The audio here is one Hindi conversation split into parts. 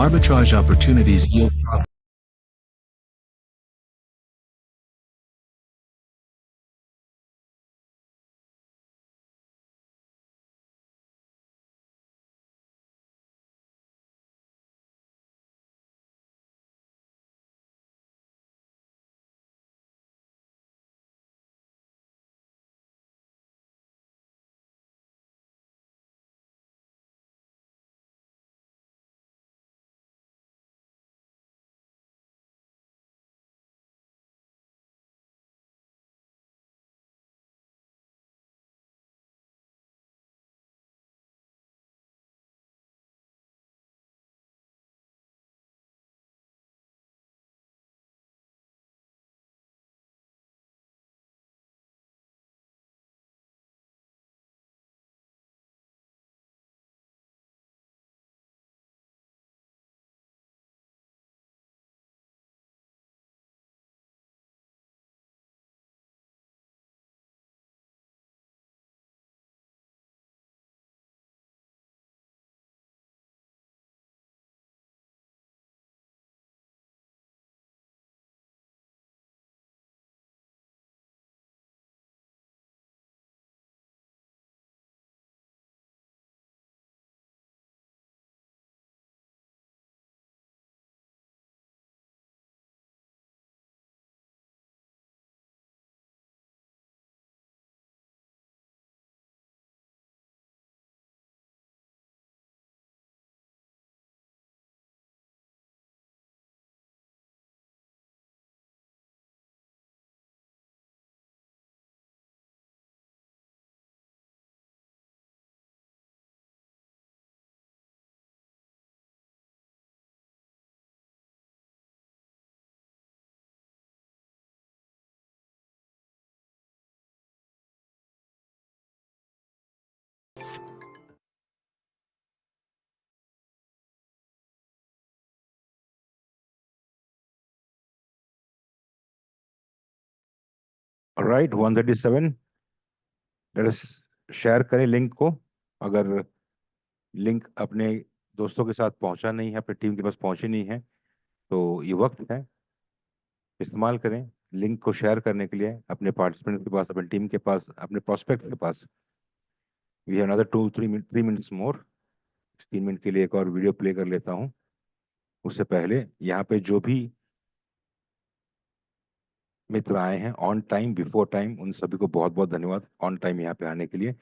Arbitrage opportunities yield profit. Right 137। Let us share करें लिंक को। अगर लिंक अपने दोस्तों के साथ पहुंचा नहीं है, अपनी टीम के पास पहुंची नहीं है, तो ये वक्त है, इस्तेमाल करें लिंक को शेयर करने के लिए अपने पार्टिसिपेंट्स के पास, अपनी टीम के पास, अपने प्रोस्पेक्ट के पास। We have another 2-3 minutes more. 3 minute के लिए एक और वीडियो प्ले कर लेता हूं। उससे पहले यहाँ पे जो भी मित्र आए हैं ऑन टाइम, बिफोर टाइम, उन सभी को बहुत बहुत धन्यवाद ऑन टाइम यहाँ पे आने के लिए।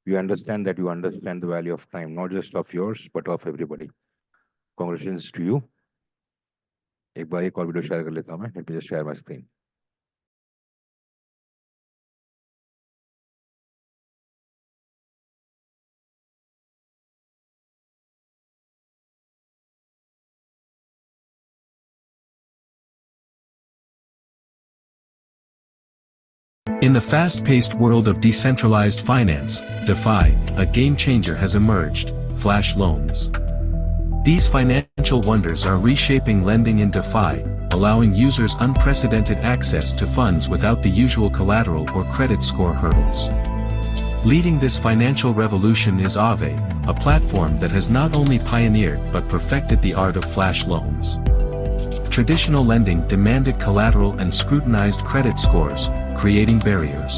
We understand that you understand the value of time, not just of yours but of everybody. Congratulations to you. एक बार एक और वीडियो शेयर कर लेता हूँ मैं। Let me just share my screen. In the fast-paced world of decentralized finance, DeFi, a game-changer has emerged: Flash loans. These financial wonders are reshaping lending in DeFi, allowing users unprecedented access to funds without the usual collateral or credit score hurdles. Leading this financial revolution is Aave, a platform that has not only pioneered but perfected the art of flash loans. Traditional lending demanded collateral and scrutinized credit scores, creating barriers.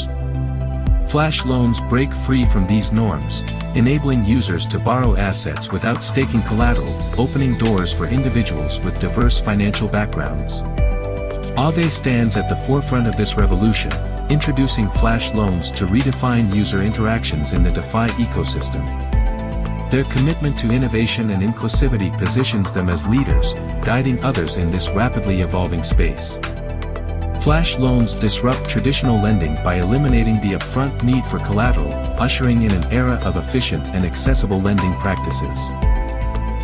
Flash loans break free from these norms, enabling users to borrow assets without staking collateral, opening doors for individuals with diverse financial backgrounds. Aave stands at the forefront of this revolution, introducing flash loans to redefine user interactions in the DeFi ecosystem. Their commitment to innovation and inclusivity positions them as leaders, guiding others in this rapidly evolving space. Flash loans disrupt traditional lending by eliminating the upfront need for collateral, ushering in an era of efficient and accessible lending practices.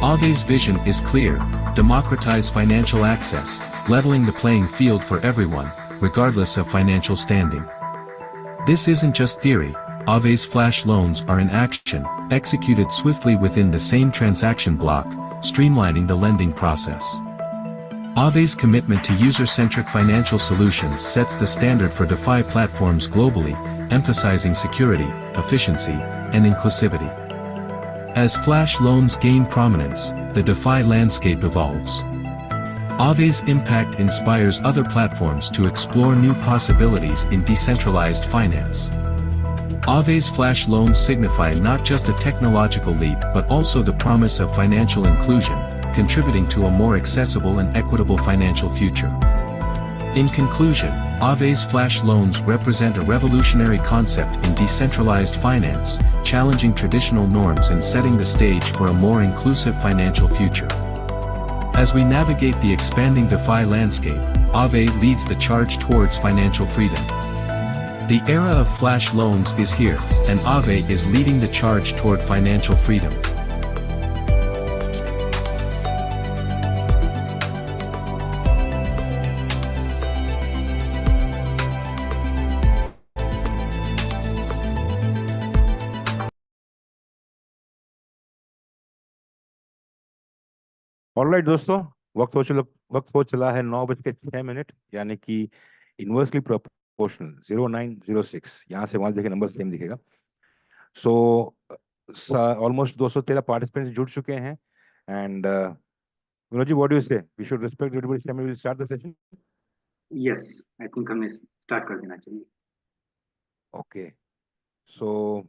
Aave's vision is clear: democratize financial access, leveling the playing field for everyone, regardless of financial standing. This isn't just theory. Aave's flash loans are in action, executed swiftly within the same transaction block, streamlining the lending process. Aave's commitment to user-centric financial solutions sets the standard for DeFi platforms globally, emphasizing security, efficiency, and inclusivity. As flash loans gain prominence, the DeFi landscape evolves. Aave's impact inspires other platforms to explore new possibilities in decentralized finance. Aave's flash loans signify not just a technological leap but also the promise of financial inclusion, contributing to a more accessible and equitable financial future. In conclusion, Aave's flash loans represent a revolutionary concept in decentralized finance, challenging traditional norms and setting the stage for a more inclusive financial future. As we navigate the expanding DeFi landscape, Aave leads the charge towards financial freedom. The era of flash loans is here, and Aave is leading the charge toward financial freedom. Alright दोस्तों, वक्त हो चला है 9:06, यानी कि इनवर्सली प्रोपोर्शनल 0906। यहाँ से वहां देखे नंबर सेम दिखेगा। सो ऑलमोस्ट 213 पार्टिसिपेंट्स जुड़ चुके हैं। And Vinod ji, what do you say? We should respect everybody time, we will start the session. Yes, I think हमें स्टार्ट कर देना चाहिए। ओके, सो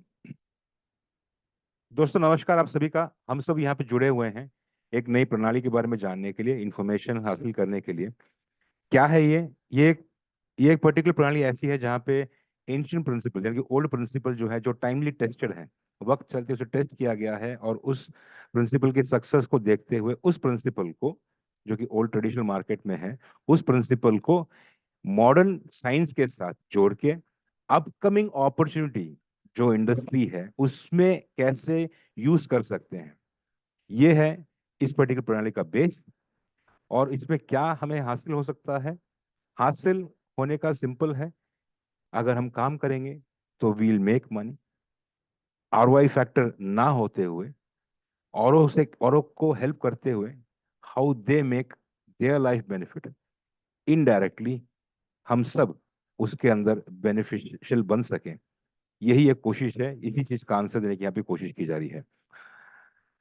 दोस्तों नमस्कार आप सभी का। हम सब यहाँ पे जुड़े हुए हैं एक नई प्रणाली के बारे में जानने के लिए, इंफॉर्मेशन हासिल करने के लिए। क्या है ये एक पर्टिकुलर प्रणाली ऐसी है जहाँ पे एंशियंट प्रिंसिपल यानी कि ओल्ड प्रिंसिपल जो है, जो टाइमली टेस्टेड है, वक्त चलते उसे टेस्ट किया गया है, और उस प्रिंसिपल के सक्सेस को देखते हुए उस प्रिंसिपल को, जो कि ओल्ड ट्रेडिशनल मार्केट में है, उस प्रिंसिपल को मॉडर्न साइंस के साथ जोड़ के अपकमिंग अपॉर्चुनिटी जो इंडस्ट्री है उसमें कैसे यूज कर सकते हैं, ये है इस पर्टिकुलर प्रणाली का बेस। और इसमें क्या हमें हासिल हो सकता है? हासिल होने का सिंपल है, अगर हम काम करेंगे तो we'll make money. ROI factor ना होते हुए, औरों को हेल्प करते हुए, how they make their life benefit, indirectly हम सब उसके अंदर बेनिफिशियल बन सकें, यही एक कोशिश है। इसी चीज का आंसर देने की यहाँ पे कोशिश की जा रही है।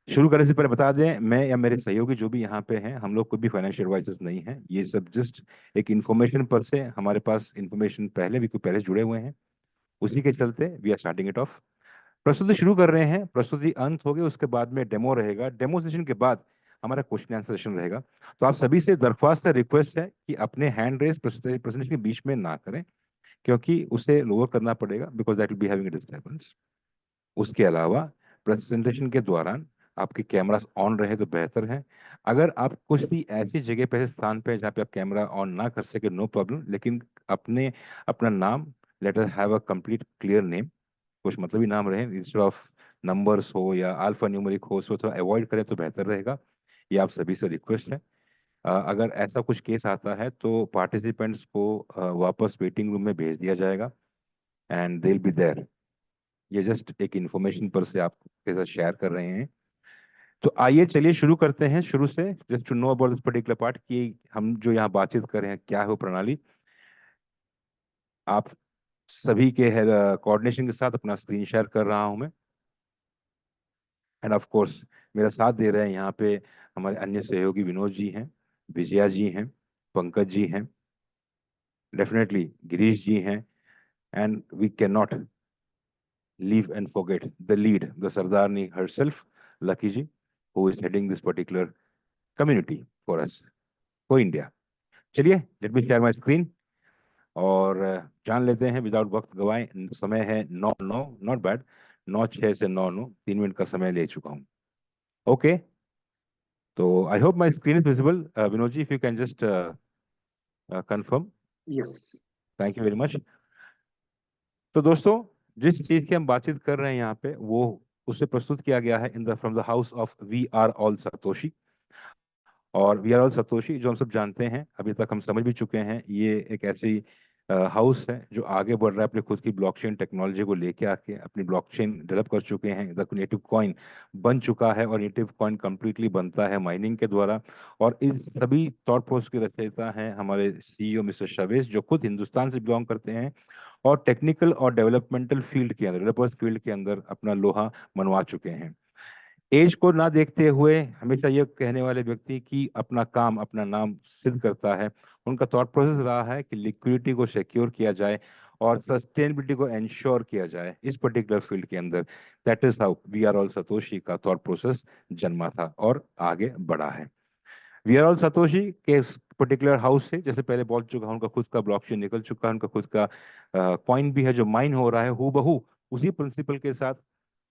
शुरू करने से पहले बता दें, मैं या मेरे सहयोगी जो भी यहाँ पे हैं, हम लोग कोई भी फाइनेंशियल एडवाइजर्स नहीं हैं। ये सब जस्ट एक इन्फॉर्मेशन पर से, हमारे पास इन्फॉर्मेशन पहले जुड़े हुए हैं, उसी के चलते we are starting it off. प्रस्तुति शुरू कर रहे हैं। प्रस्तुति अंत हो गई, उसके बाद में डेमो रहेगा। डेमो सेशन के बाद हमारा क्वेश्चन आंसर सेशन रहेगा। तो आप सभी से दरख्वास्त है, रिक्वेस्ट है कि अपने हैंड रेस प्रेजेंटेशन के बीच में ना करें, क्योंकि उसे लोअर करना पड़ेगा, because that will be having a disturbance. उसके अलावा प्रेजेंटेशन के दौरान आपके कैमरा ऑन रहे तो बेहतर है। अगर आप कुछ भी ऐसी जगह पे, ऐसे स्थान पे जहाँ पे आप कैमरा ऑन ना कर सके, नो प्रॉब्लम, लेकिन अपना नाम, let us have a complete clear name, कुछ मतलब ही नाम रहे, इंस्टेड ऑफ नंबर्स हो या अल्फा न्यूमेरिक हो, सो थोड़ा अवॉइड करें तो बेहतर रहेगा। ये आप सभी से रिक्वेस्ट है। अगर ऐसा कुछ केस आता है तो पार्टिसिपेंट्स को वापस वेटिंग रूम में भेज दिया जाएगा, and they will be there. ये जस्ट एक इंफॉर्मेशन पर से आपके साथ शेयर कर रहे हैं। तो आइए चलिए शुरू करते हैं शुरू से, just to know about this particular part, कि हम जो यहाँ बातचीत कर रहे हैं क्या है वो प्रणाली। आप सभी के कोऑर्डिनेशन के साथ अपना स्क्रीन शेयर कर रहा हूं मैं, एंड ऑफ कोर्स मेरा साथ दे रहे हैं यहाँ पे हमारे अन्य सहयोगी विनोद जी हैं, विजया जी हैं, पंकज जी हैं, डेफिनेटली गिरीश जी हैं, and we can not leave and forget the lead, the Sardarni herself, Lucky ji, who is heading this particular community for us, for India. चलिए, let me share my screen और जान लेते हैं विदाउट वक्त गवाए। समय है 9:09, नॉट बैड, 9:06 से 9:09, 3 मिनट का समय ले चुका हूँ। ओके, तो I hope my screen is visible. Vinod ji, if you can just confirm. Yes, thank you very much. तो दोस्तों, जिस चीज की हम बातचीत कर रहे हैं यहाँ पे, वो उसे प्रस्तुत किया गया है from the house of we are all Satoshi. और वी आर ऑल सतोशी जो हम सब जानते हैं, अभी तक हम समझ भी चुके हैं, ये एक ऐसी हाउस है जो आगे बढ़ रहा है, अपनी खुद की ब्लॉकचेन टेक्नोलॉजी को लेके आके अपनी ब्लॉकचेन डेवलप कर चुके हैं। द नेटिव कॉइन बन चुका है, और नेटिव कॉइन कंप्लीटली बनता है माइनिंग के द्वारा। और इस सभी थॉट प्रोसेस के रचयिता हैं हमारे सीईओ मिस्टर शवेश, जो खुद हिंदुस्तान से बिलोंग करते हैं और टेक्निकल और डेवलपमेंटल फील्ड के अंदर, डेवलपर्स फील्ड के अंदर अपना लोहा मनवा चुके हैं। एज को ना देखते हुए हमेशा ये कहने वाले व्यक्ति कि अपना काम अपना नाम सिद्ध करता है, उनका थॉट प्रोसेस रहा है कि लिक्विडिटी को सिक्योर किया जाए और सस्टेनेबिलिटी को इंश्योर किया जाए इस पर्टिकुलर फील्ड के अंदर। That is how we are all Satoshi का थॉट प्रोसेस जन्मा था और आगे बढ़ा है। वी आर ऑल सतोशी के पर्टिकुलर हाउस से जैसे पहले बोल चुका हूं, उनका खुद का ब्लॉकचेन निकल चुका है, उनका खुद का कॉइन भी है जो माइन हो रहा है हूबहू उसी प्रिंसिपल के साथ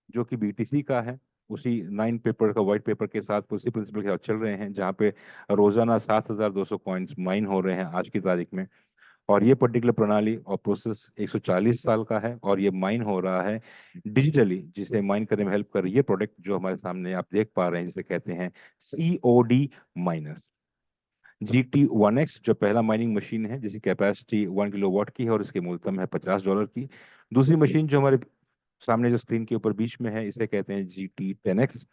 जो कि बीटीसी का है, उसी 9 पेपर का व्हाइट पेपर के साथ उसी प्रिंसिपल के साथ चल रहे हैं, जहाँ पे रोजाना 7,200 कॉइन्स माइन हो रहे हैं आज की तारीख में। और ये पर्टिकुलर प्रणाली और प्रोसेस 140 साल का है और ये माइन हो रहा है डिजिटली, जिसे माइन करने में हेल्प कर रही है प्रोडक्ट जो हमारे सामने आप देख पा रहे हैं, जिसे कहते हैं COD माइनर्स। GT1X जो पहला माइनिंग मशीन है जिसकी कैपेसिटी 1 किलोवाट की है और इसकी मूलतम है $50 की। दूसरी मशीन जो हमारे सामने जो स्क्रीन के ऊपर बीच में है इसे कहते हैं GT10X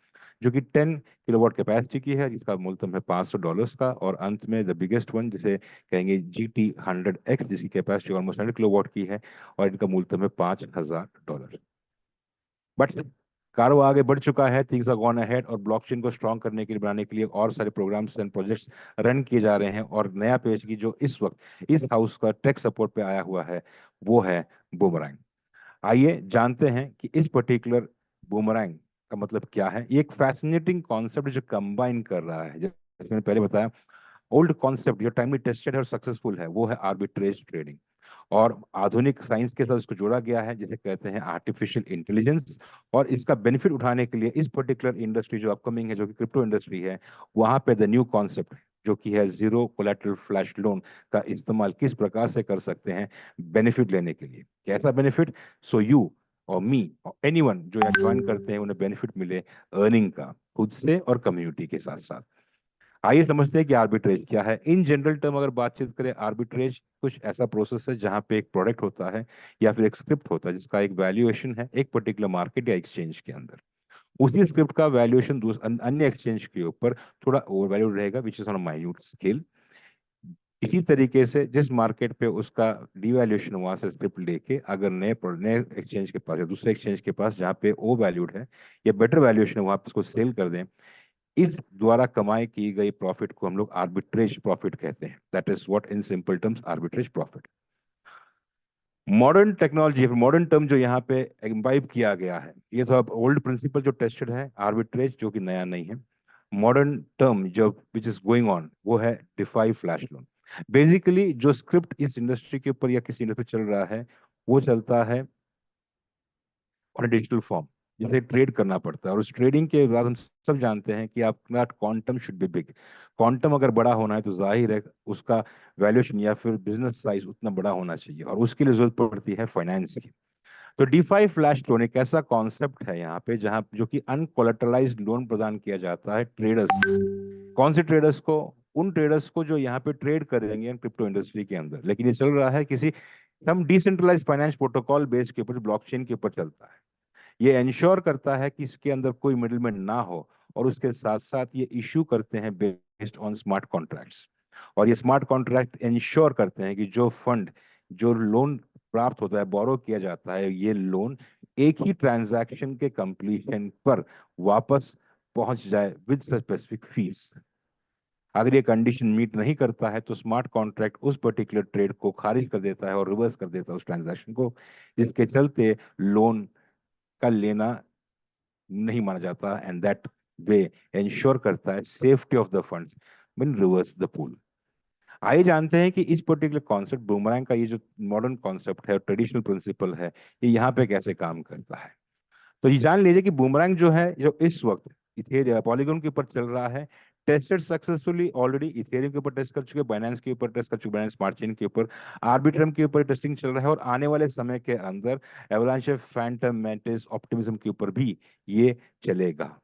जो कि 10 किलोवाट कैपेसिटी की है, जिसका मूलतम है $500 का। और अंत में द बिगेस्ट वन जिसे कहेंगे GT100X जिसकी कैपेसिटी ऑलमोस्ट 100 किलोवाट की है और इनका मूलतम है $5,000। बट कारो आगे बढ़ चुका है, थिंग्स आर गॉन अहेड और ब्लॉकचेन को स्ट्रॉन्ग करने के लिए बनाने के लिए और सारे प्रोग्राम्स एंड प्रोजेक्ट्स रन किए जा रहे हैं। और नया पेज की जो इस वक्त इस हाउस का टेक सपोर्ट पे आया हुआ है वो है बूमरैंग। आइए जानते हैं कि इस पर्टिकुलर बूमरैंग का मतलब क्या है। ये एक फैसिनेटिंग कॉन्सेप्ट जो कंबाइन कर रहा है, जैसे मैंने पहले बताया, ओल्ड कॉन्सेप्ट जो टाइमली टेस्टेड है और सक्सेसफुल है वो है आर्बिट्रेज ट्रेडिंग, और आधुनिक साइंस के साथ इसको जोड़ा गया है जिसे कहते हैं आर्टिफिशियल इंटेलिजेंस। और इसका बेनिफिट उठाने के लिए इस पर्टिकुलर इंडस्ट्री जो अपकमिंग है जो कि क्रिप्टो इंडस्ट्री है, वहां पे द न्यू कॉन्सेप्ट जो कि है जीरो कोलेटरल फ्लैश लोन का इस्तेमाल किस प्रकार से कर सकते हैं बेनिफिट लेने के लिए। कैसा बेनिफिट? सो यू और मी और एनीवन जो यहाँ ज्वाइन करते हैं उन्हें बेनिफिट मिले अर्निंग का, खुद से और कम्युनिटी के साथ साथ। आइए समझते हैं कि आर्बिट्रेज क्या है। इन जनरल टर्म अगर बातचीत करें, आर्बिट्रेज कुछ ऐसा प्रोसेस है जहां पे एक प्रोडक्ट होता है या फिर एक स्क्रिप्ट होता है जिसका एक वैल्यूएशन है एक पर्टिकुलर मार्केट या एक्सचेंज के अंदर। उसी स्क्रिप्ट का वैल्यूएशन अन्य एक्सचेंज के ऊपर थोड़ा ओवर वैल्यू रहेगा which is on minute scale. इसी तरीके से जिस मार्केट पे उसका डिवैल्यूएशन हुआ से स्क्रिप्ट लेके अगर नए एक्सचेंज के पास या दूसरे एक्सचेंज के पास जहाँ पे ओ वैल्यूड है या बेटर वैल्यूएशन है वहां पे उसको सेल कर दें, इस द्वारा कमाई की गई प्रॉफिट को हम लोग आर्बिट्रेज प्रॉफिट कहते हैं। That is what in simple terms arbitrage profit. Modern technology modern term जो यहाँ पे इम्बाइब किया गया है, ये तो अब ओल्ड प्रिंसिपल जो टेस्टेड है आर्बिट्रेज जो कि नया नहीं है। मॉडर्न टर्म जो विच इज गोइंग ऑन वो है डिफाई फ्लैश लोन। बेसिकली जो स्क्रिप्ट इस इंडस्ट्री के ऊपर या किसी इंडस्ट्री चल रहा है वो चलता है ऑन डिजिटल फॉर्म, जिसे ट्रेड करना पड़ता है। और उस ट्रेडिंग के बाद हम सब जानते हैं कि आपका quantum should be big. Quantum अगर बड़ा होना है तो जाहिर है उसका वैल्यूएशन या फिर बिजनेस साइज उतना बड़ा होना चाहिए और उसके लिए जरूरत पड़ती है फाइनेंस की। तो डीफाई फ्लैश लोन एक ऐसा कॉन्सेप्ट है यहाँ पे जहाँ जो कि अनकोलेटरलाइज्ड लोन प्रदान किया जाता है ट्रेडर्स। कौन से ट्रेडर्स को? उन ट्रेडर्स को जो यहाँ पे ट्रेड करेंगे क्रिप्टो इंडस्ट्री के अंदर, लेकिन ये चल रहा है किसी हम डिसेंट्रलाइज फाइनेंस प्रोटोकॉल बेस के ऊपर ब्लॉकचेन के ऊपर चलता है। ये इंश्योर करता है कि इसके अंदर कोई मिडिलमैन ना हो और उसके साथ साथ ये इश्यू करते हैं बेस्ड ऑन स्मार्ट कॉन्ट्रैक्ट्स। और ये स्मार्ट कॉन्ट्रैक्ट इंश्योर करते हैं कि जो फंड जो लोन प्राप्त होता है बोरो किया जाता है, ये लोन एक ही ट्रांजैक्शन के कंप्लीशन पर वापस पहुंच जाए विद स्पेसिफिक फीस। अगर ये कंडीशन मीट नहीं करता है तो स्मार्ट कॉन्ट्रैक्ट उस पर्टिकुलर ट्रेड को खारिज कर देता है और रिवर्स कर देता है उस ट्रांजैक्शन को, जिसके चलते लोन का लेना नहीं माना जाता एंड दैट वे इंश्योर करता है safety of the funds when reverse the pool. आइए जानते हैं कि इस पर्टिकुलर कॉन्सेप्ट बूमरैंग का ये जो मॉडर्न कॉन्सेप्ट है ट्रेडिशनल प्रिंसिपल है ये यहाँ पे कैसे काम करता है। तो ये जान लीजिए कि बूमरैंग जो है जो इस वक्त इथेरियम पॉलीगॉन के ऊपर चल रहा है, टेस्टेड सक्सेसफुली ऑलरेडी इथेरियम के ऊपर टेस्ट कर चुके, बाइनेंस के ऊपर टेस्ट कर चुके, बाइनेंस स्मार्ट चेन के ऊपर, आर्बिट्रम के ऊपर टेस्टिंग चल रहा है और आने वाले समय के अंदर एवलांच, फैंटम, मैंटिस, ऑप्टिमिज्म के ऊपर भी ये चलेगा।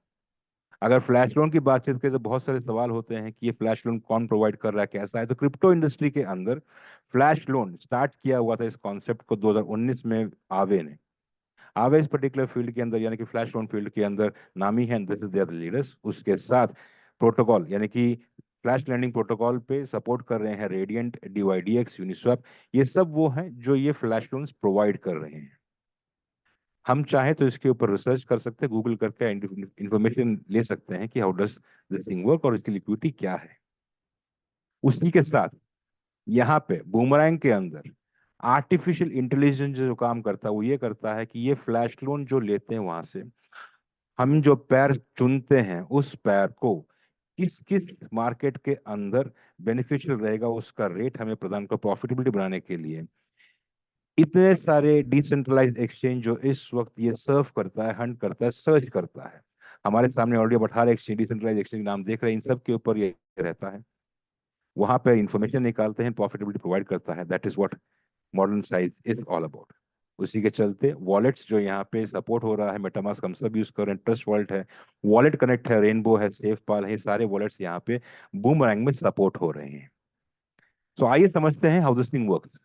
अगर फ्लैश लोन की बातचीत करें तो बहुत सारे सवाल होते हैं कि ये फ्लैश लोन कौन प्रोवाइड कर रहा है, कैसा है। तो क्रिप्टो इंडस्ट्री के अंदर फ्लैश लोन स्टार्ट किया हुआ था इस कॉन्सेप्ट को 2019 में आवे ने। आवे इस पर्टिकुलर फील्ड के अंदर यानी कि फ्लैश लोन फील्ड के अंदर नामी है, दिस इज देयर लीडर्स। उसके साथ प्रोटोकॉल यानी कि फ्लैश लैंडिंग प्रोटोकॉल पे सपोर्ट कर रहे हैं रेडियंट, DYDX, यूनिस्वैप, ये सब वो हैं जो ये फ्लैश लोन्स प्रोवाइड कर रहे हैं। हम चाहे तो इसके ऊपर रिसर्च कर सकते हैं, गूगल करके इंफॉर्मेशन ले सकते हैं कि how does this thing work और इसकी लिक्विडिटी क्या है। उसी के साथ यहाँ पे बूमरैंग के अंदर आर्टिफिशियल इंटेलिजेंस जो काम करता है वो ये करता है कि ये फ्लैश लोन जो लेते हैं वहां से, हम जो पैर चुनते हैं उस पैर को किस किस मार्केट के अंदर बेनिफिशियल रहेगा उसका रेट हमें प्रदान कर प्रॉफिटेबिलिटी बनाने के लिए इतने सारे डिसेंट्रलाइज्ड एक्सचेंज जो इस वक्त ये सर्व करता है, हंट करता है, सर्च करता है। हमारे सामने ऑलरेडी 18 एक्सचेंज डिसेंट्रलाइज्ड एक्सचेंज नाम देख रहे हैं, इन सब के ऊपर ये रहता है। वहां पे इंफॉर्मेशन निकालते हैं, प्रॉफिटेबिलिटी प्रोवाइड करता है। That is what modern size is all about. उसी के चलते वॉलेट्स जो यहाँ पे सपोर्ट हो रहा है, मेटामास्क हम सब यूज कर रहे हैं, ट्रस्ट वॉलेट है, वॉलेट कनेक्ट है, रेनबो है, सेफपाल है, सारे वॉलेट्स यहाँ पे बूमरैंग में सपोर्ट हो रहे हैं। सो आइए समझते हैं हाउ दिस थिंग वर्क्स।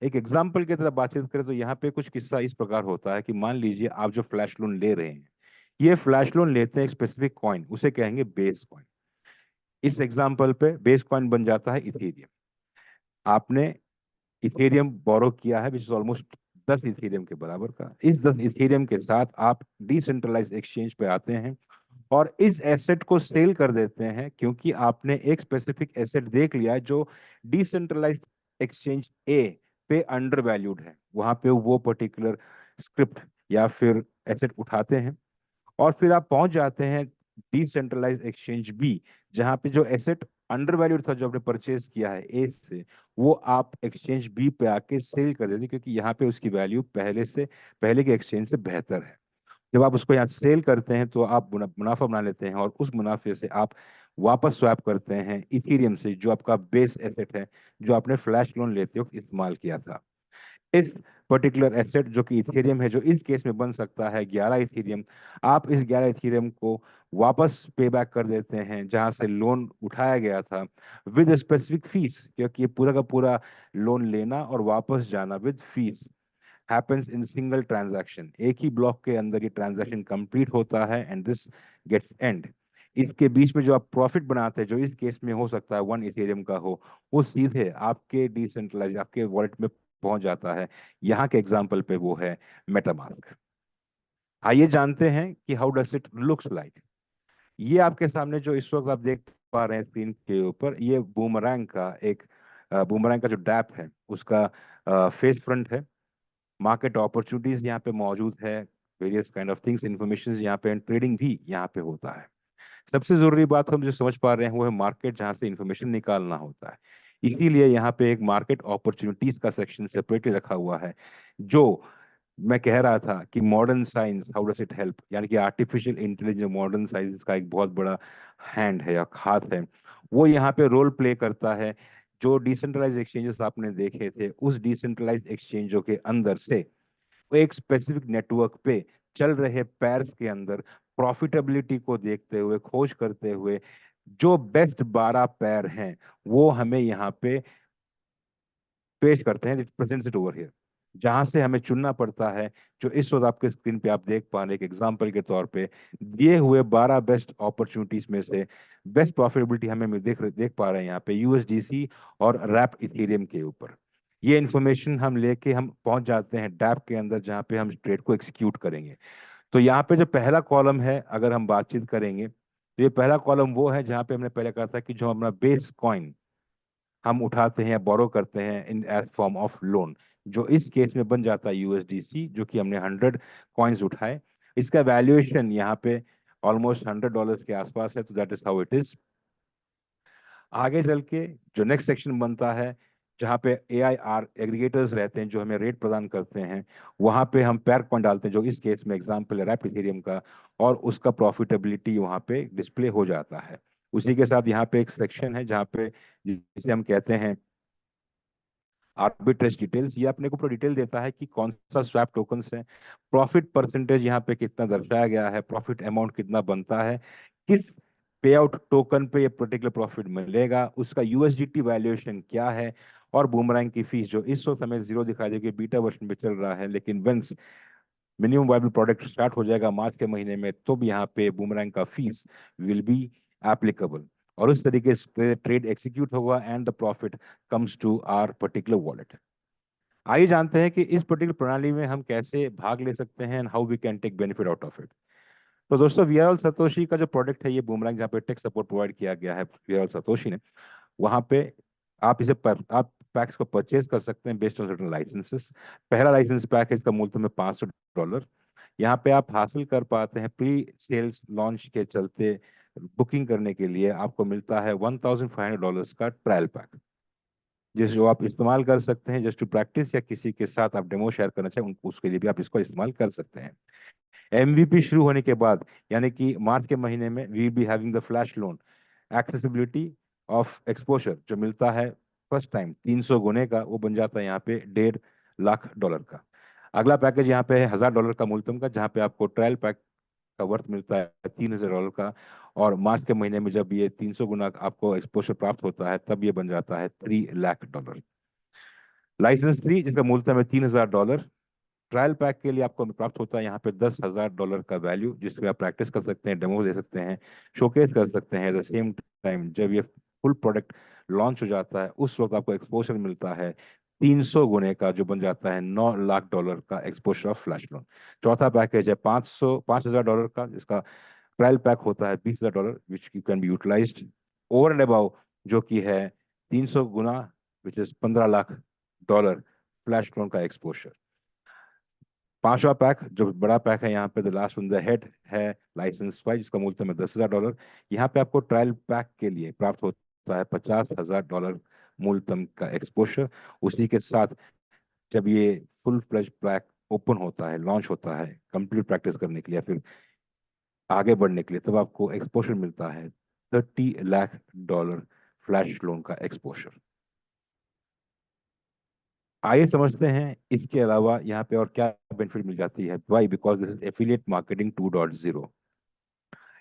एक एग्जाम्पल की तरह बातचीत करें तो यहाँ पे कुछ किस्सा इस प्रकार होता है कि मान लीजिए आप जो फ्लैश लोन ले रहे हैं, ये फ्लैश लोन लेते हैं एक स्पेसिफिक कॉइन, उसे कहेंगे बेस कॉइन। इस एग्जाम्पल पे बेस कॉइन बन जाता है इथेरियम। आपने इथेरियम बोरो किया है विच इज ऑलमोस्ट 10 इथेरियम के बराबर का। इस 10 इथेरियम के साथ आप डिसेंट्रलाइज एक्सचेंज पे आते हैं और इस एसेट को सेल कर देते हैं, क्योंकि आपने एक स्पेसिफिक एसेट देख लिया है जो डिसेंट्रलाइज एक्सचेंज ए पे अंडर वैल्यूड है। वहां पे वो पर्टिकुलर स्क्रिप्ट या फिर एसेट उठाते हैं और फिर आप पहुंच जाते हैं डिसेंट्रलाइज एक्सचेंज बी, जहां पे जो एसेट अंडर वैल्यूड था जो आपने परचेज किया है ए से, वो आप एक्सचेंज बी पे आके सेल कर देते हैं, क्योंकि यहाँ पे उसकी वैल्यू पहले के एक्सचेंज से बेहतर है। जब आप उसको यहाँ सेल करते हैं तो आप मुनाफा बना लेते हैं और उस मुनाफे से आप वापस स्वैप करते हैं इथेरियम से, जो आपका बेस एसेट है, जो आपने फ्लैश लोन लेते वक्त इस्तेमाल किया था। इस पर्टिकुलर एसेट जो कि इथेरियम है, जो इस केस में बन सकता है 11 इथेरियम, आप इस 11 इथेरियम को वापस पे बैक कर देते हैं जहां से लोन उठाया गया था, विद स्पेसिफिक फीस, क्योंकि ये पूरा का पूरा लोन लेना और वापस जाना with fees happens in single transaction. एक ही ब्लॉक के अंदर ये ट्रांजैक्शन कंप्लीट होता है एंड दिस गेट्स एंड। इसके बीच में जो आप प्रॉफिट बनाते हैं, जो इस केस में हो सकता है 1 इथेरियम का हो, वो सीधे आपके डिसेंट्रलाइज आपके वॉलेट में पहुंच जाता है। यहाँ के एग्जाम्पल पे वो है मेटामास्क। आइए जानते हैं कि how does it looks like. ये आपके सामने जो इस वक्त आप देख पा रहे हैं स्क्रीन के ऊपर, ये बूमरैंग का जो डैप है उसका फेस फ्रंट है। मार्केट अपॉर्चुनिटीज यहाँ पे मौजूद है, various kind of things, information यहाँ पे, ट्रेडिंग भी यहाँ पे होता है। सबसे जरूरी बात हम जो समझ पा रहे हैं वो है मार्केट, जहाँ से इंफॉर्मेशन निकालना होता है। इसीलिए यहाँ पे एक मार्केट अपॉर्चुनिटीज का सेक्शन सेपरेटली रखा हुआ है। जो मैं कह रहा था कि modern science how does it help, यानी कि आर्टिफिशियल इंटेलिजेंस मॉडर्न साइंस का एक बहुत बड़ा हैंड है या हाथ है, वो यहाँ पे रोल प्ले करता है। जो डिसेंट्रलाइज एक्सचेंजेस आपने देखे थे, उस डिसेंट्रलाइज एक्सचेंजों के अंदर से वो एक स्पेसिफिक नेटवर्क पे चल रहे पैर्स के अंदर प्रॉफिटेबिलिटी को देखते हुए, खोज करते हुए, जो बेस्ट 12 पैर हैं वो हमें यहाँ पे पेश करते हैं। It presents it over here, जहां से हमें चुनना पड़ता है। जो इस वक्त आपके स्क्रीन पे आप देख पा रहे हैं, एक एग्जांपल के तौर पे दिए हुए 12 बेस्ट अपॉर्चुनिटीज में से बेस्ट प्रॉफिटेबिलिटी हमें देख पा रहे हैं यहाँ पे यूएसडीसी और रैप इथेरियम के ऊपर। ये इन्फॉर्मेशन हम लेके हम पहुंच जाते हैं डैप के अंदर, जहाँ पे हम ट्रेड को एक्सिक्यूट करेंगे। तो यहाँ पे जो पहला कॉलम है, अगर हम बातचीत करेंगे तो ये पहला कॉलम वो है जहाँ पे हमने पहले कहा था कि जो अपना बेस कॉइन हम उठाते हैं या बोरो करते हैं इन एज फॉर्म ऑफ लोन, जो इस केस में बन जाता है यूएसडीसी, जो कि हमने 100 कॉइन्स उठाए। इसका वैल्यूएशन यहाँ पे ऑलमोस्ट $100 के आसपास है, तो that is how it is. आगे चल के जो नेक्स्ट सेक्शन बनता है, जहाँ पे AIR एग्रीगेटर्स रहते हैं जो हमें रेट प्रदान करते हैं, वहाँ पे हम पैर कॉइन डालते हैं, जो इस केस में एग्जाम्पल है रैप इथेरियम का, और उसका प्रॉफिटेबिलिटी वहाँ पे डिस्प्ले हो जाता है। उसी के साथ यहाँ पे एक सेक्शन है जहाँ पे, जिसे हम कहते हैं आर्बिट्रेज डिटेल्स। ये अपने को पूरा डिटेल देता है कि कौन सा स्वैप टोकन्स है, प्रॉफिट परसेंटेज यहाँ पे कितना दर्शाया गया है, प्रॉफिट अमाउंट कितना बनता है, किस पे आउट टोकन पे ये पर्टिकुलर प्रॉफिट मिलेगा, उसका यूएसडीटी वैल्यूएशन क्या है, और बूमरैंग की फीस, जो इस वक्त हमें जीरो दिखाई देगी, बीटा वर्जन पे चल रहा है, लेकिन once minimum viable product start हो जाएगा मार्च के महीने में, तो भी यहाँ पे बूमरैंग का फीस विल बी एप्लीकेबल। और उस तरीके से ट्रेड एग्जीक्यूट होगा and the profit comes to our particular wallet. आइए जानते हैं कि इस पर्टिकुलर प्रणाली में हम कैसे भाग ले सकते हैं and how we can take benefit out of it. तो दोस्तों, वीआरएल सतोशी का जो प्रोडक्ट है, ये बूमरैंग, जहाँ पे टेक सपोर्ट प्रोवाइड किया गया है वीआरएल सतोशी ने, वहाँ पे आप पैक्स को परचेज कर सकते हैं बेस्ड ऑन सर्टेन लाइसेंसेस। पहला लाइसेंस पैक है, इसका मूल्य तुम्हें $500। यहाँ पे आप हासिल कर पाते हैं प्री सेल्स लॉन्च के चलते बुकिंग करने के लिए आपको मिलता है $1,500 का ट्रायल पैक, जिस जो आप इस्तेमाल कर सकते हैं जस्ट टू प्रैक्टिस, या किसी के साथ आप डेमो शेयर करना चाहें उसके लिए भी आप इसको इस्तेमाल कर सकते हैं। एमवीपी शुरू होने के बाद, यानी कि मार्च के महीने में, we be having the flash loan accessibility of exposure जो मिलता है फर्स्ट टाइम 300 गुने का, वो बन जाता है यहाँ पे $1.5 लाख का। अगला पैकेज यहाँ पे है $1,000 का मूलतम का, जहाँ पे आपको ट्रायल पैक का वर्थ मिलता है $3,000 का, और मार्च के महीने में जब ये 300 गुना आपको एक्सपोजर प्राप्त होता है तब ये बन जाता है $3 लाख। लाइसेंस 3 जिसका मूलतम है $3,000, ट्रायल पैक के लिए आपको प्राप्त होता है यहाँ पे $10,000 का वैल्यू, जिसमें आप प्रैक्टिस कर सकते हैं, डेमो दे सकते हैं, शोकेस कर सकते हैं। एट द सेम टाइम जब ये फुल प्रोडक्ट लॉन्च हो जाता है उस वक्त आपको एक्सपोजर मिलता है 300 गुने का, जो बन जाता है $9 लाख का एक्सपोजर ऑफ फ्लैश लोन। चौथा पैकेज है $5,000 का, जिसका ट्रायल पैक होता है $20,000, which you can be utilized over and above, जो कि है 300 गुना, which is $15 lakh flash loan का एक्सपोजर। पांचवा पैक जो बड़ा पैक है यहाँ पे, the last one the head है लाइसेंस 5, जिसका मूल्य है $10,000। यहाँ पे आपको ट्रायल पैक के लिए प्राप्त होता है $50,000 मूलतम का एक्सपोजर। उसी के साथ जब ये फुल फ्लेज पैक ओपन होता है, लॉन्च होता है कंप्लीट प्रैक्टिस करने के लिए, फिर आगे बढ़ने के लिए, तब आपको एक्सपोजर मिलता है $30 लाख फ्लैश लोन का एक्सपोजर। आइए समझते हैं इसके अलावा यहाँ पे और क्या बेनिफिट मिल जाती है। Why? Because this is affiliate marketing 2.0।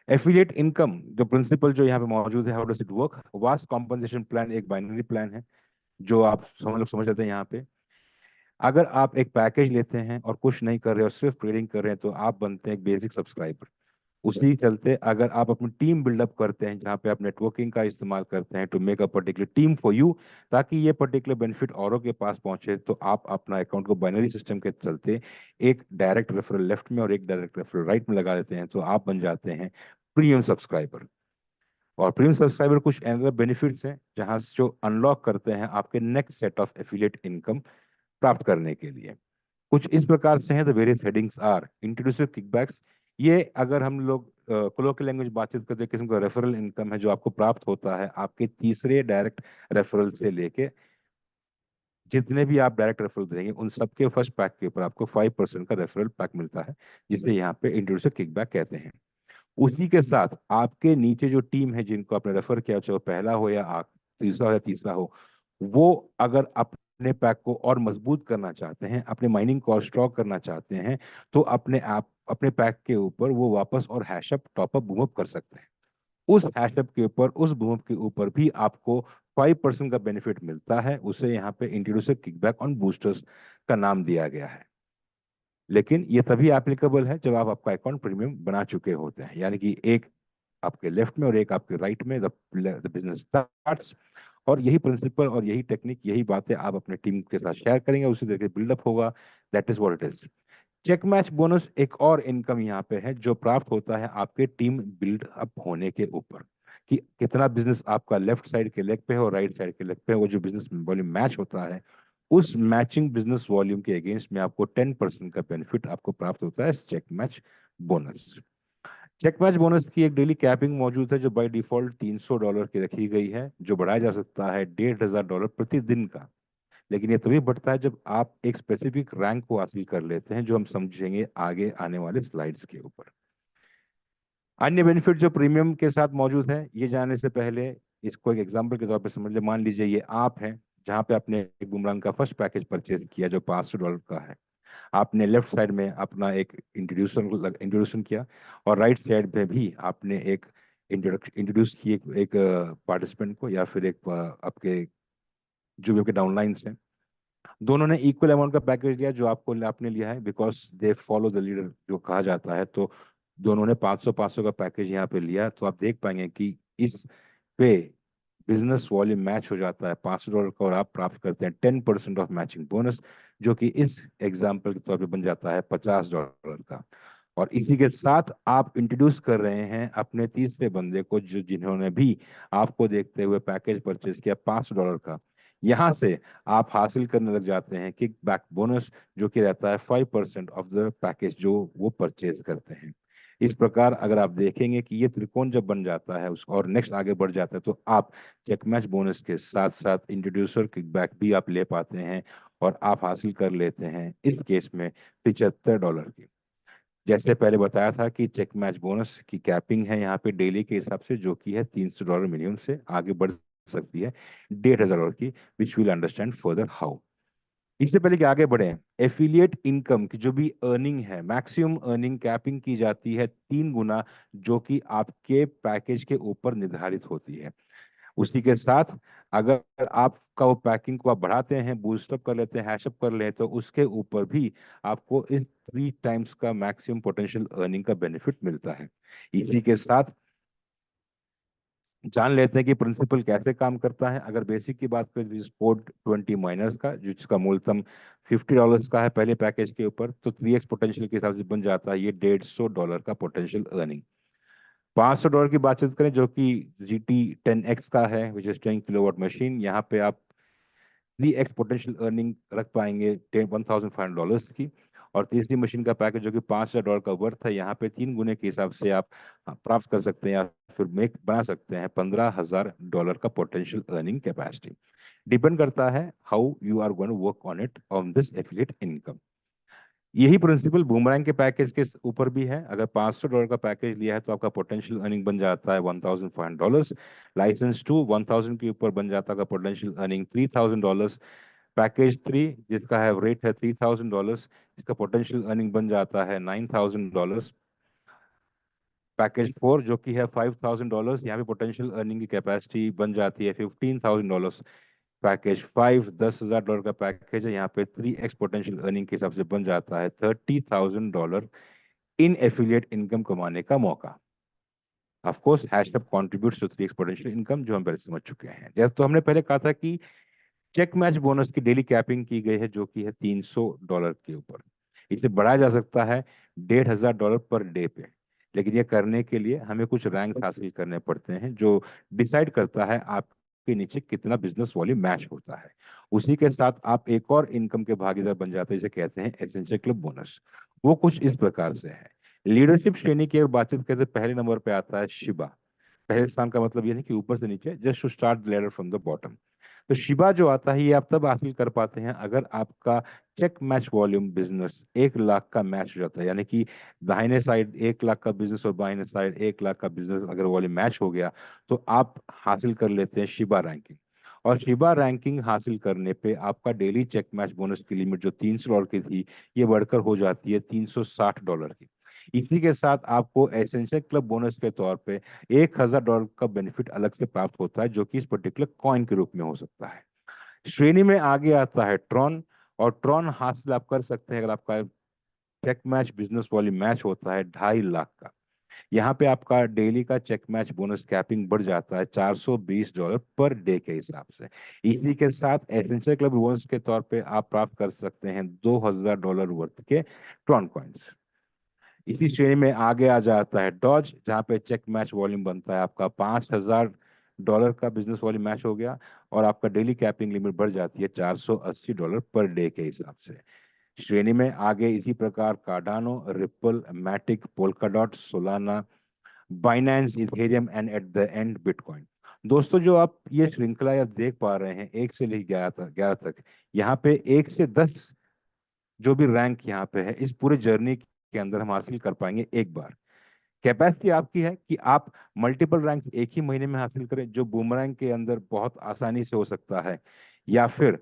Affiliate income जो प्रिंसिपल जो यहाँ पे मौजूद है, how does it work? Vast compensation plan एक बाइनरी प्लान है जो आप समझ लेते हैं। यहाँ पे अगर आप एक पैकेज लेते हैं और कुछ नहीं कर रहे हो, सिर्फ ट्रेडिंग कर रहे हैं, तो आप बनते हैं एक बेसिक सब्सक्राइबर। उसी चलते अगर आप अपनी टीम बिल्डअप करते हैं, जहाँ पे आप नेटवर्किंग का इस्तेमाल करते हैं to make a particular team for you, ताकि ये पर्टिकुलर बेनिफिट औरों के पास पहुंचे, तो आप अपना अकाउंट को बाइनरी सिस्टम के चलते एक डायरेक्ट रेफरल लेफ्ट में और एक डायरेक्ट रेफरल राइट में लगा देते हैं, तो आप बन जाते हैं प्रीमियम सब्सक्राइबर। और प्रीमियम सब्सक्राइबर कुछ एनदर बेनिफिट्स हैं जहां जो अनलॉक करते हैं आपके next set of affiliate income प्राप्त करने के लिए। कुछ इस प्रकार से हैं। The various headings are introductive kickbacks. ये अगर हम लोग कोलोकियल लैंग्वेज बातचीत करते हैं, किस्म का रेफरल इनकम है जो आपको प्राप्त होता है आपके तीसरे डायरेक्ट रेफरल से लेके जितने भी आप डायरेक्ट रेफरल देंगे उन सबके फर्स्ट पैक के ऊपर आपको 5% का रेफरल पैक मिलता है, जिसे यहाँ पे इंट्रोड्यूसिव किकबैक कहते हैं। उसी के साथ आपके नीचे जो टीम है जिनको आपने रेफर किया, चाहे वो पहला हो या तीसरा हो या तीसरा हो, वो अगर अपने पैक को और मजबूत करना चाहते हैं, अपने माइनिंग को और स्ट्रॉक करना चाहते हैं, तो अपने पैक के ऊपर वो वापस और हैशअप टॉपअप बूमअप कर सकते हैं। उस हैशअप के ऊपर, उस बूमअप के ऊपर भी आपको 5% का बेनिफिट मिलता है। उसे यहाँ पे इंट्रोड्यूसर किकबैक ऑन बूस्टर्स का नाम दिया गया है। लेकिन ये तभी एप्लीकेबल है जब आप आपका अकाउंट प्रीमियम बना चुके होते हैं, यानी कि एक आपके लेफ्ट में और एक आपके राइट में द बिजनेस स्टार्ट्स। और यही प्रिंसिपल और यही टेक्निक, यही बातें आप अपने टीम के साथ शेयर करेंगे, उसी तरीके बिल्डअप होगा। That is what it is. Check match bonus एक और इनकम यहाँ पे है जो प्राप्त होता है आपके टीम बिल्ड अप होने के ऊपर, कि कितना बिजनेस आपका लेफ्ट साइड के लेग पे है और राइट साइड के लेग पे है, वो जो बिजनेस वॉल्यूम मैच होता है, उस मैचिंग बिजनेस वॉल्यूम के अगेंस्ट में आपको 10% का बेनिफिट आपको प्राप्त होता है check match bonus. Check match bonus की एक डेली कैपिंग मौजूद है जो बाय डिफॉल्ट $300 की रखी गई है, जो बढ़ाया जा सकता है $1,500 प्रतिदिन का। लेकिन ये तभी बढ़ता है जब आप एक स्पेसिफिक रैंक को हासिल कर लेते हैं, जो हम समझेंगे आगे आने वाले स्लाइड्स के ऊपर। अन्य बेनिफिट जो प्रीमियम के साथ मौजूद है, ये जानने से पहले इसको एक एग्जांपल के तौर पर समझ ले। मान लीजिए ये आप हैं जहां पे आपने एक बुमरंग का फर्स्ट पैकेज परचेज किया जो $500 का है। आपने लेफ्ट साइड में अपना एक इंट्रोड्यूशन किया और राइट साइड में भी आपने एक इंट्रोड्यूस किए एक पार्टिसिपेंट को, या फिर एक आपके जो भी आपके डाउनलाइंस हैं। दोनों ने इक्वल अमाउंट का पैकेज लिया जो आपने लिया है, because they follow the leader जो कहा जाता है। तो दोनों ने 500 का पैकेज यहाँ पे लिया। तो आप देख पाएंगे कि इस पे बिजनेस वॉल्यूम मैच हो जाता है $500 का, और आप प्राप्त करते हैं 10% ऑफ मैचिंग बोनस, जो कि इस एग्जाम्पल के तौर पे बन जाता है $50 का। और इसी के साथ आप इंट्रोड्यूस कर रहे हैं अपने तीसरे बंदे को, जो जिन्होंने भी आपको देखते हुए पैकेज परचेज किया $500 का। यहाँ से आप हासिल करने लग जाते हैं किक बैक बोनस, जो कि रहता है 5% ऑफ द पैकेज जो वो परचेज करते हैं। इस प्रकार अगर आप देखेंगे कि ये त्रिकोण जब बन जाता है उस और नेक्स्ट आगे बढ़ जाता है, तो आप चेक मैच बोनस के साथ साथ इंट्रोड्यूसर किकबैक भी आप ले पाते हैं, और आप हासिल कर लेते हैं इस केस में $75 की। जैसे पहले बताया था कि चेक मैच बोनस की कैपिंग है यहाँ पे डेली के हिसाब से, जो कि है $300 मिनिमम, से आगे बढ़ सकती है $1500 की, which will understand further how. इससे पहले कि आगे बढ़े, एफिलिएट इनकम की जो भी अर्निंग है, मैक्सिमम अर्निंग कैपिंग की जाती है 3 गुना, जो कि आपके पैकेज के ऊपर निर्धारित होती है। उसी के साथ अगर आपका वो पैकिंग को आप बढ़ाते हैं, बूस्टअप कर लेते हैं, हैशअप कर लें, तो उसके ऊपर भी आपको इस 3 टाइम्स का मैक्सिमम पोटेंशियल अर्निंग का बेनिफिट मिलता है। इसी के साथ जान लेते हैं कि प्रिंसिपल कैसे काम करता है। अगर बेसिक की बात करें, स्पोर्ट 20 माइनर्स का, जिसका मूलतम $50 का है पहले पैकेज के ऊपर, तो 3x पोटेंशियल के हिसाब से बन जाता है ये $150 का पोटेंशियल अर्निंग। $500 की बातचीत करें, जो कि GT10X का है, विच इज 10 किलोवाट मशीन, यहाँ पे आप 3x पोटेंशियल अर्निंग रख पाएंगे $1,500 की। और तीसरी मशीन का पैकेज जो कि $5,000 का वर्थ है, यहाँ पे 3 गुने के हिसाब से आप प्राप्त कर सकते हैं या फिर मेक बना सकते हैं $15,000 का पोटेंशियल अर्निंग कैपेसिटी। डिपेंड करता है how you are going to work on it on this affiliate income. यही प्रिंसिपल बूमरैंग के पैकेज के ऊपर भी है। अगर $500 का पैकेज लिया है तो आपका पोटेंशियल अर्निंग बन जाता है $1,500। लाइसेंस 2 1000 के ऊपर बन जाता है पोटेंशियल अर्निंग $3,000। पैकेज 3 जिसका है रेट है $3,000, इसका पोटेंशियल अर्निंग बन जाता है $9,000। पैकेज 4 जो कि है $5,000, यहाँ पे पोटेंशियल अर्निंग की कैपेसिटी बन जाती है $15,000। पैकेज 5 $10,000 का पैकेज है, यहाँ पे 3x पोटेंशियल अर्निंग के हिसाब से बन जाता है $30,000 इन एफिलिएट इनकम कमाने का मौका। Of course hashtag contributes to 3x potential income, जो हम पहले समझ चुके हैं। जैसे तो हमने पहले कहा था कि चेक मैच बोनस की डेली कैपिंग की गई है, जो कि है $300 के ऊपर। इसे बढ़ाया जा सकता है $1,500 पर डे पे, लेकिन ये करने के लिए हमें कुछ रैंक हासिल करने पड़ते हैं, जो डिसाइड करता है आपके नीचे कितना बिजनेस वॉल्यूम मैच होता है। उसी के साथ आप एक और इनकम के भागीदार बन जाते हैं, जिसे कहते हैं एसेंशियल क्लब बोनस। वो कुछ इस प्रकार से है। लीडरशिप श्रेणी की अगर बातचीत करते हैं, पहले नंबर पे आता है शिबा। पहले स्थान का मतलब ये नहीं कि ऊपर से नीचे, just to start ladder from the bottom. तो शिबा जो आता है, ये आप तब हासिल कर पाते हैं अगर आपका check match volume business 1 lakh का मैच हो जाता है, यानी कि दाहिने साइड 1 लाख का बिजनेस और बाइने साइड 1 लाख का बिजनेस अगर वॉल्यूम मैच हो गया, तो आप हासिल कर लेते हैं शिबा रैंकिंग। और शिबा रैंकिंग हासिल करने पे आपका डेली चेक मैच बोनस की लिमिट जो $300 की थी, ये बढ़कर हो जाती है $360 की। इसी के साथ आपको एसेंशियल क्लब बोनस के तौर पे $1,000 का बेनिफिट अलग से प्राप्त होता है, जो कि इस पर्टिकुलर कॉइन के रूप में हो सकता है। श्रेणी में आगे आता है ट्रॉन, और ट्रॉन हासिल आप कर सकते हैं अगर आपका check match business volume match होता है 2.5 लाख का। यहाँ पे आपका डेली का चेक मैच बोनस कैपिंग बढ़ जाता है $420 पर डे के हिसाब से। इसी के साथ एसेंशियल क्लब बोनस के तौर पे आप प्राप्त कर सकते हैं $2,000 वर्थ के ट्रॉन कॉइन्स। इसी श्रेणी में आगे आ जाता है डॉज, जहाँ पे चेक मैच वॉल्यूम बनता है आपका $5,000 का बिजनेस वॉल्यूम मैच हो गया, और आपका डेली कैपिंग लिमिट बढ़ जाती है $480 पर डे के हिसाब से। श्रेणी में आगे इसी प्रकार Cardano, Ripple, Matic, Polkadot, Solana, Binance, Ethereum and at the end bitcoin. दोस्तों, जो आप ये श्रृंखला या देख पा रहे हैं 1 से लेकर 11 तक, यहाँ पे 1 से 10 जो भी रैंक यहाँ पे है, इस पूरे जर्नी के अंदर हम हासिल कर पाएंगे एक बार। कैपेसिटी आपकी है कि आप मल्टीपल रैंक एक ही महीने में हासिल करें, जो बूमरैंक के अंदर बहुत आसानी से हो सकता है, या फिर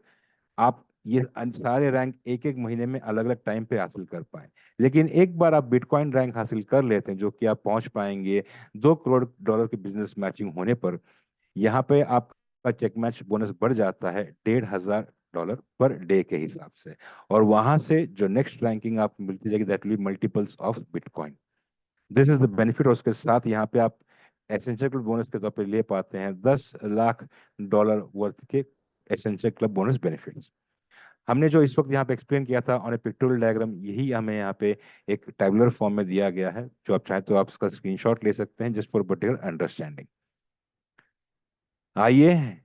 आप ये सारे रैंक एक एक महीने में अलग अलग टाइम पे हासिल कर पाए। लेकिन एक बार आप बिटकॉइन रैंक हासिल कर लेते हैं, जो कि आप पहुंच पाएंगे $2 करोड़ के बिजनेस मैचिंग होने पर, यहाँ पे आपका चेक मैच बोनस बढ़ जाता है $1,500 पर डे के हिसाब से। और वहां से जो नेक्स्ट रैंकिंग आप मिलती जाएगी, that will be multiples of bitcoin. This is the benefit. और उसके साथ यहाँ पे आप एसेंशियल क्लब बोनस के तौर पे ले पाते हैं $10 लाख वर्थ के एसेंशियल क्लब बोनस बेनिफिट्स। हमने जो इस वक्त यहाँ पे एक्सप्लेन किया था ऑन ए पिक्टोरियल डायग्राम, यही हमें यहाँ पे एक टैबुलर फॉर्म में दिया गया है, जो आप चाहें तो आप इसका स्क्रीनशॉट ले सकते हैं जस्ट फॉर पर्टिकुलर अंडरस्टैंडिंग। आइए,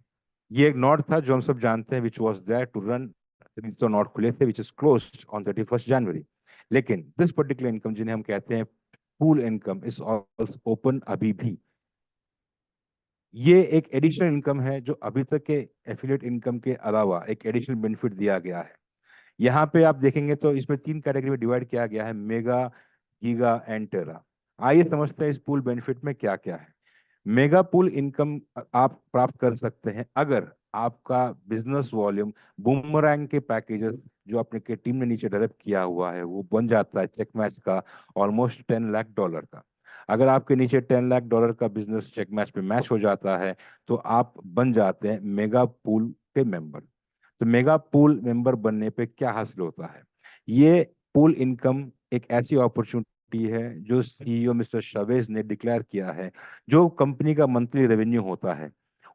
ये एक नोट था जो हम सब जानते हैं, which was there to run, तो नोट खुले थे, which is closed on 31 January. लेकिन दिस पर्टिकुलर इनकम, जिन्हें हम कहते हैं pool income, is also open अभी भी। ये एक एडिशनल इनकम है जो अभी तक के एफिलिएट इनकम के अलावा एक एडिशनल बेनिफिट दिया गया है। यहाँ पे आप देखेंगे तो इसमें 3 कैटेगरी में डिवाइड किया गया है, मेगा, गीगा एंड टेरा। आइए समझते हैं इस पूल बेनिफिट में क्या क्या है। मेगा पूल इनकम आप प्राप्त कर सकते हैं अगर आपका बिजनेस वॉल्यूम बूमरैंग के पैकेजेस जो अपने के टीम ने नीचे डेवलप किया हुआ है वो बन जाता है चेक मैच का ऑलमोस्ट $10 लाख का। अगर आपके नीचे $10 लाख का बिजनेस चेक मैच पे मैच हो जाता है तो आप बन जाते हैं मेगा पूल के मेंबर। तो मेगा पूल मेंबर बनने पे क्या हासिल होता है? ये पूल इनकम एक ऐसी अपॉर्चुनिटी है जो सीईओ मिस्टर शावेज ने डिक्लेयर किया है। जो कंपनी का मंथली रेवेन्यू होता है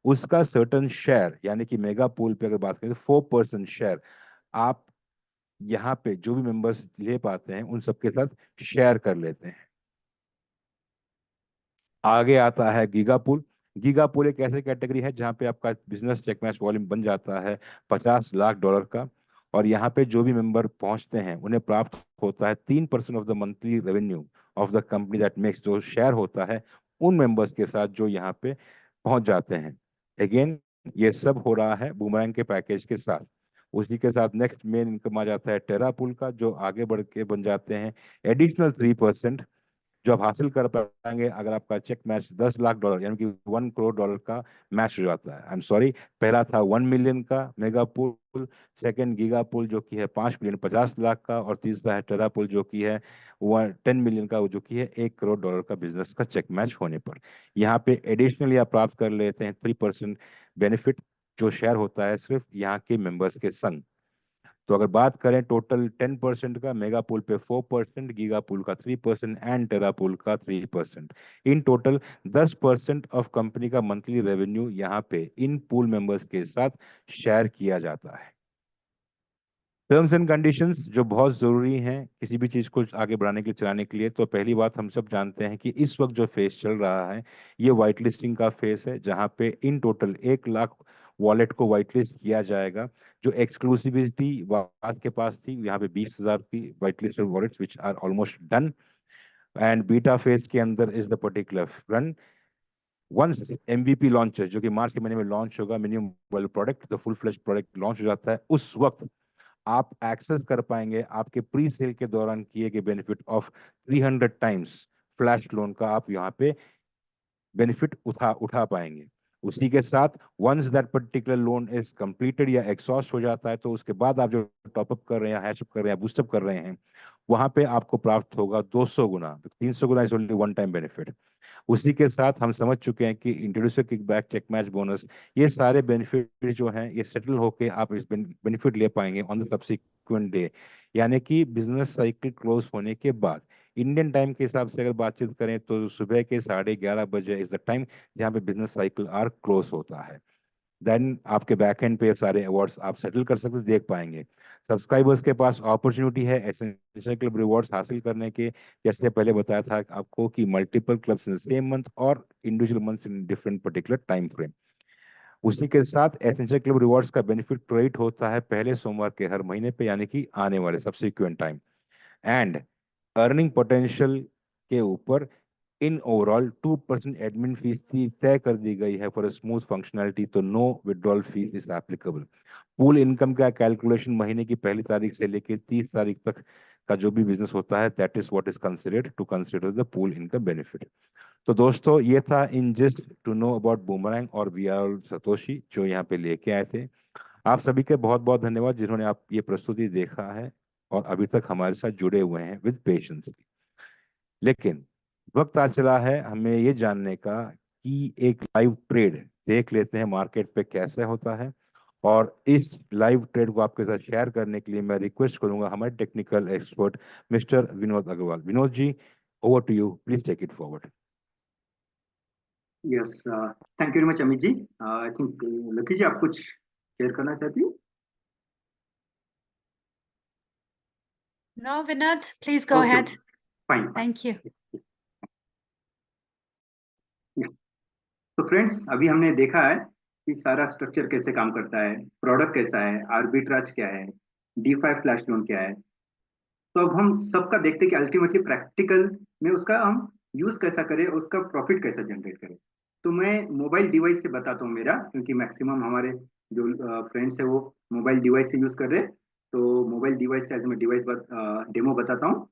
उसका सर्टन शेयर, यानी कि मेगा पूल पे अगर बात करें तो 4% शेयर आप यहाँ पे जो भी मेंबर्स ले पाते हैं उन सबके साथ शेयर कर लेते हैं। आगे आता है गीगा पूल। गीगा पूल एक ऐसी कैटेगरी है जहाँ पे आपका बिजनेस चेक मैच वॉल्यूम बन जाता है $50 लाख का, और यहाँ पे जो भी मेंबर पहुंचते हैं उन्हें प्राप्त होता है 3% of the monthly revenue of the company that makes, जो शेयर होता है उन मेंबर्स के साथ जो यहाँ पे पहुंच जाते हैं। अगेन, ये सब हो रहा है बूमरैंग के पैकेज के साथ। उसी के साथ नेक्स्ट मेन इनकम आ जाता है टेरा पूल का, जो आगे बढ़ के बन जाते हैं एडिशनल 3% जो आप हासिल कर पाएंगे अगर आपका चेक मैच $10 लाख यानी कि $1 करोड़ का मैच हो जाता है। आई एम सॉरी, पहला था 1 मिलियन का mega pool, second giga pool जो कि है 5 मिलियन 50 लाख का, और तीसरा है टेरा पूल जो कि है 10 मिलियन का, जो कि है $1 करोड़ का बिजनेस का चेक मैच होने पर। यहाँ पे एडिशनली आप प्राप्त कर लेते हैं 3% बेनिफिट, जो शेयर होता है सिर्फ यहाँ के मेंबर्स के संग। तो अगर बात करें टोटल 10% का, मेगा पूल पे 4%, गीगा पूल का 3% एंड टेरा पूल का 3%, इन टोटल 10% ऑफ कंपनी का मंथली रेवेन्यू यहाँ पे इन पूल मेंबर्स के साथ शेयर किया जाता है। टर्म्स एंड कंडीशंस जो बहुत जरूरी हैं किसी भी चीज को आगे बढ़ाने के लिए, चलाने के लिए, तो पहली बात हम सब जानते हैं कि इस वक्त जो फेज चल रहा है ये वाइट लिस्टिंग का फेज है, जहां पे इन टोटल 1 लाख वॉलेट को वाइट लिस्ट किया जाएगा। जो एक्सक्लूसिविटी बात के पास थी, यहाँ पे 20,000 की white listed wallets which are almost done. And beta phase के अंदर is the particular run. Once MVP launch जो कि मार्च के महीने में लॉन्च होगा, minimum viable product, the full flesh product launch हो जाता है, उस वक्त आप एक्सेस कर पाएंगे आपके प्री सेल के दौरान किए गए benefit of 300 times flash loan का, आप यहाँ पे बेनिफिट उठा उठा पाएंगे। उसी के साथ once that particular loan is completed या एग्जॉस्ट हो जाता है, तो उसके बाद आप जो टॉपअप कर रहे हैं, हैशअप कर रहे हैं, बूस्टअप कर रहे हैं, वहां पे आपको प्राप्त होगा 200 गुना, 300 गुना is only one time benefit. उसी के साथ हम समझ चुके हैं कि introducer kickback, check match bonus, ये सारे बेनिफिट जो हैं ये सेटल होके आप इस बेनिफिट ले पाएंगे ऑन द सब्सिक्वेंट डे, यानी कि बिजनेस साइकिल क्लोज होने के बाद। इंडियन टाइम के हिसाब से अगर बातचीत करें तो सुबह के 11:30 इज द टाइम जहाँ पे बिजनेस साइकिल आर क्लोज होता है। देन आपके बैक एंड पे सारे अवार्ड्स आप सेटल कर सकते देख पाएंगे। सब्सक्राइबर्स के पास अपॉर्चुनिटी है एसेंशियल क्लब रिवॉर्ड्स हासिल करने के, जैसे पहले बताया था आपको कि multiple clubs in same month और individual months in different particular time frame. उसी के साथ एसेंशियल क्लब रिवॉर्ड्स का बेनिफिट क्रेडिट होता है पहले सोमवार के हर महीने पे, यानी कि आने वाले subsequent time. And earning potential के ऊपर इन ओवरऑल 2% एडमिन फीस तय कर दी गई है फॉर स्मूथ फंक्शनैलिटी, तो no withdrawal fees is applicable. Pool income का कैलकुलेशन महीने की पहली तारीख से लेकर 30 तारीख तक का जो भी बिजनेस होता है, that is what is considered to consider the pool income benefit. तो दोस्तों ये था in just to know about boomerang और वी आर सतोशी जो यहाँ पे लेके आए थे। आप सभी के बहुत बहुत धन्यवाद जिन्होंने आप ये प्रस्तुति देखा है और अभी तक हमारे साथ जुड़े हुए हैं विद पेशेंस। लेकिन वक्त आ चला है हमें ये जानने का कि एक लाइव ट्रेड देख लेते हैं मार्केट पे कैसे होता है, और इस लाइव ट्रेड को आपके साथ शेयर करने के लिए मैं रिक्वेस्ट करूंगा हमारे technical expert mister Vinod Agarwal. Vinod ji, over to you, please take it forward. Yes, thank you very much Amit ji. I think Lucky ji आप कुछ शेयर करना चाहती हैं? No, Vinod, please go Okay, ahead. fine. Thank you. तो फ्रेंड्स, अभी हमने देखा है कि सारा स्ट्रक्चर कैसे काम करता है, प्रोडक्ट कैसा है, आर्बिट्राज क्या है, DeFi फ्लैश लोन क्या है। तो अब हम सबका देखते हैं कि अल्टीमेटली प्रैक्टिकल में उसका हम यूज कैसा करें, उसका प्रॉफिट कैसा जनरेट करें। तो मैं मोबाइल डिवाइस से बताता हूँ मेरा, क्योंकि मैक्सिमम हमारे जो फ्रेंड्स है वो मोबाइल डिवाइस से यूज कर रहे हैं। तो मोबाइल डिवाइस से आज मैं डिवाइस डेमो बताता हूँ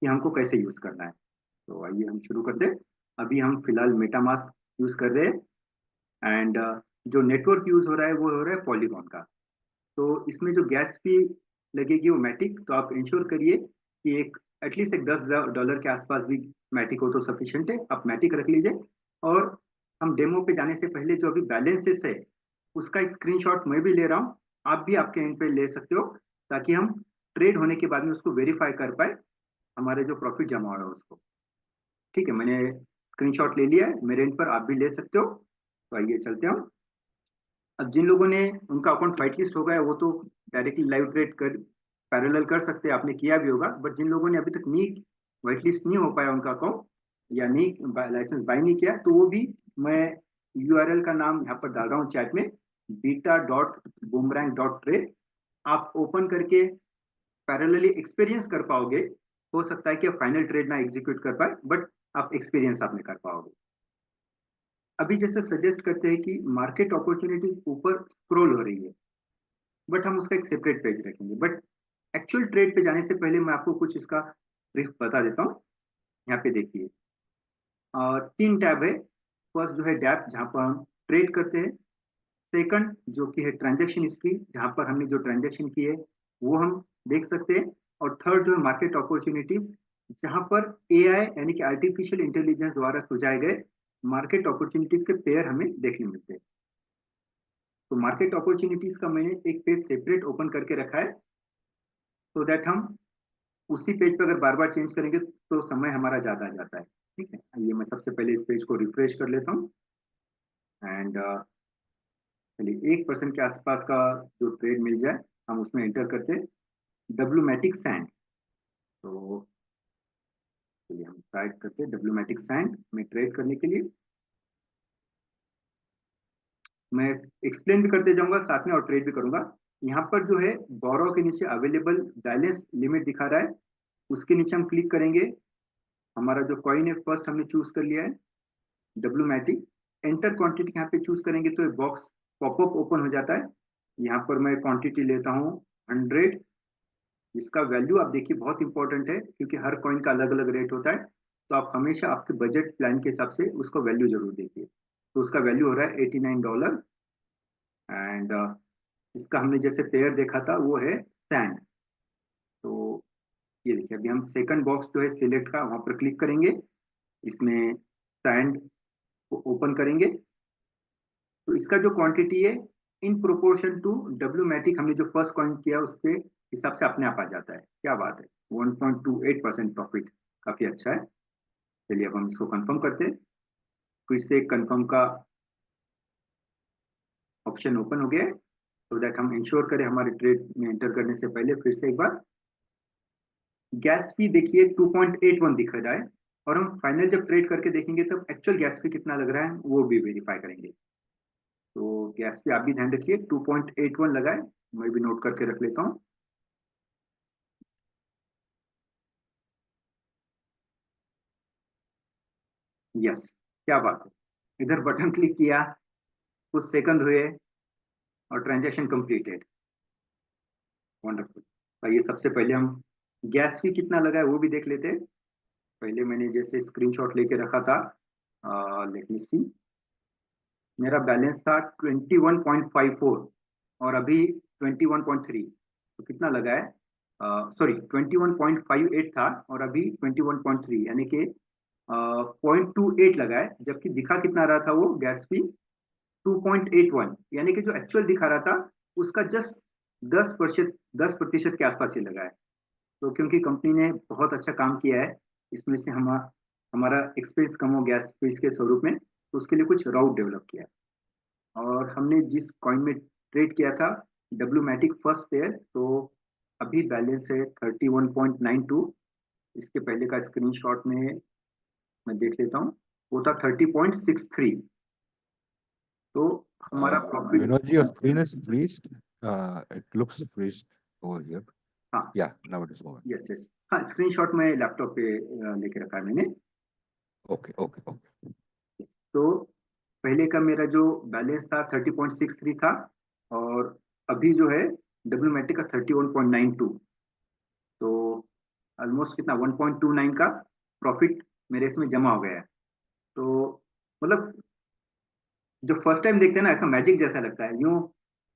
कि हमको कैसे यूज करना है। तो आइए हम शुरू करते हैं। अभी हम फिलहाल मेटामास्क यूज कर रहे हैं, एंड जो नेटवर्क यूज हो रहा है वो हो रहा है पॉलीगॉन का। तो इसमें जो गैस फी लगेगी वो मैटिक, तो आप इंश्योर करिए कि एक एटलीस्ट एक $10 के आसपास भी मैटिक हो तो सफिशियंट है, आप मैटिक रख लीजिए। और हम डेमो पे जाने से पहले जो अभी बैलेंसेस है उसका एक स्क्रीनशॉट मैं भी ले रहा हूँ, आप भी आपके एंड पे ले सकते हो, ताकि हम ट्रेड होने के बाद में उसको वेरीफाई कर पाए, हमारे जो प्रॉफिट जमा हो रहा है उसको। ठीक है, मैंने स्क्रीनशॉट ले लिया है मेरे एंड पर, आप भी ले सकते हो। तो आइए चलते हैं। अब जिन लोगों ने उनका अकाउंट व्हाइट लिस्ट हो गया है, वो तो डायरेक्टली लाइव ट्रेड कर पैरेलल कर सकते हैं, आपने किया भी होगा। बट जिन लोगों ने अभी तक नहीं व्हाइट लिस्ट नहीं हो पाया उनका अकाउंट, या नहीं लाइसेंस बाय नहीं किया, तो वो भी मैं URL का नाम यहाँ पर डाल रहा हूँ चैट में, beta.boomerang.trade। आप ओपन करके पैरेलली एक्सपीरियंस कर पाओगे। हो सकता है कि आप फाइनल ट्रेड ना एग्जीक्यूट कर पाए, बट आप एक्सपीरियंस आपने कर पाओगे। अभी जैसे सजेस्ट करते हैं कि मार्केट अपॉर्चुनिटी ऊपर स्क्रॉल हो रही है, बट हम उसका एक सेपरेट पेज रखेंगे। बट एक्चुअल ट्रेड पे जाने से पहले मैं आपको कुछ इसका ब्रीफ बता देता हूँ। यहाँ पे देखिए, तीन टैब है। फर्स्ट जो है डैप, जहाँ पर हम ट्रेड करते हैं। सेकंड जो कि है ट्रांजैक्शन हिस्ट्री, जहाँ पर हमने जो ट्रांजैक्शन की है वो हम देख सकते हैं। और थर्ड जो है मार्केट अपॉर्चुनिटीज, जहाँ पर AI यानी कि आर्टिफिशियल इंटेलिजेंस द्वारा सुझाए गए मार्केट अपॉर्चुनिटीज के पेयर हमें देखने मिलते हैं। तो मार्केट अपॉर्चुनिटीज का मैंने एक पेज सेपरेट ओपन करके रखा है, सो दैट हम उसी पेज पे अगर बार बार चेंज करेंगे तो समय हमारा ज्यादा आ जाता है। ठीक है, ये मैं सबसे पहले इस पेज को रिफ्रेश कर लेता हूँ। एंड चलिए 1% के आसपास का जो ट्रेड मिल जाए हम उसमें एंटर करते हैं, डब्ल्यूमेटिक सैंड। तो चलिए हम ट्राई करते हैं डब्ल्यूमेटिक सैंड में ट्रेड करने के लिए। मैं एक्सप्लेन भी करते जाऊंगा साथ में और ट्रेड भी करूंगा। यहाँ पर जो है बोरो के नीचे अवेलेबल बैलेंस लिमिट दिखा रहा है, उसके नीचे हम क्लिक करेंगे। हमारा जो कॉइन है फर्स्ट हमने चूज कर लिया है, डब्ल्यूमेटिक। एंटर क्वांटिटी यहाँ पे चूज करेंगे तो एक बॉक्स पॉपअप ओपन हो जाता है। यहाँ पर मैं क्वांटिटी लेता हूँ 100, जिसका वैल्यू आप देखिए बहुत इंपॉर्टेंट है, क्योंकि हर कॉइन का अलग अलग रेट होता है। तो आप हमेशा आपके बजट प्लान के हिसाब से उसको वैल्यू जरूर देखिए। तो उसका वैल्यू हो रहा है $89। एंड इसका हमने जैसे पेयर देखा था वो है सैंड। तो ये देखिए, अभी हम सेकंड बॉक्स जो है सिलेक्ट का वहां पर क्लिक करेंगे, इसमें सैंड को ओपन करेंगे। तो इसका जो क्वांटिटी है इन प्रोपोर्शन टू डब्ल्यूमेटिक, हमने जो फर्स्ट कॉइन किया उसके हिसाब से अपने आप आ जाता है। क्या बात है, 1.28% प्रॉफिट, काफी अच्छा है। चलिए अब हम इसको कंफर्म करते हैं। फिर से कंफर्म का ऑप्शन ओपन हो गया है, सो दैट हम इंश्योर करें हमारे ट्रेड में एंटर करने से पहले फिर से एक बार। गैस फी देखिए 2.81 दिख रहा है, और हम फाइनल जब ट्रेड करके देखेंगे तब एक्चुअल गैस फी कितना लग रहा है वो भी वेरीफाई करेंगे। तो गैस फी आप भी ध्यान रखिए 2.81 लगा है, मैं भी नोट करके रख लेता हूँ। यस, क्या बात है, इधर बटन क्लिक किया, कुछ सेकंड हुए और ट्रांजैक्शन कंप्लीटेड। वंडरफुल। ये सबसे पहले हम गैस फी कितना लगा है वो भी देख लेते हैं। पहले मैंने जैसे स्क्रीनशॉट लेके रखा था, लेट मी सी, मेरा बैलेंस था 21.54 और अभी 21.3। तो कितना लगा है, सॉरी 21.58 था और अभी 21.3, यानी कि 0.28 लगा है। जबकि दिखा कितना रहा था वो गैस फी 2.81, यानी कि जो एक्चुअल दिखा रहा था उसका जस्ट 10% के आसपास ही लगा है। तो क्योंकि कंपनी ने बहुत अच्छा काम किया है, इसमें से हमारा एक्सपेंस कम हो गैस फीस के स्वरूप में, तो उसके लिए कुछ राउट डेवलप किया। और हमने जिस कॉइन में ट्रेड किया था डब्ल्यूमेटिक फर्स्ट पेयर, तो अभी बैलेंस है 31.92। इसके पहले का स्क्रीनशॉट में मैं देख लेता हूँ, वो था 30.63। तो हमारा profit, Vinod ji, your screen is freezed. It looks freezed over here. हाँ Yeah, now it is moving. Yes yes, हाँ स्क्रीनशॉट में लैपटॉप पे लेके रखा है मैंने। Okay, okay, okay. तो पहले का मेरा जो बैलेंस था 30.63 था, और अभी जो है डब्ल्यूमेटिक का 31.92। तो ऑलमोस्ट कितना 1.29 का प्रॉफिट मेरे इसमें जमा हो गया है। तो मतलब जो फर्स्ट टाइम देखते हैं ना, ऐसा मैजिक जैसा लगता है। यूं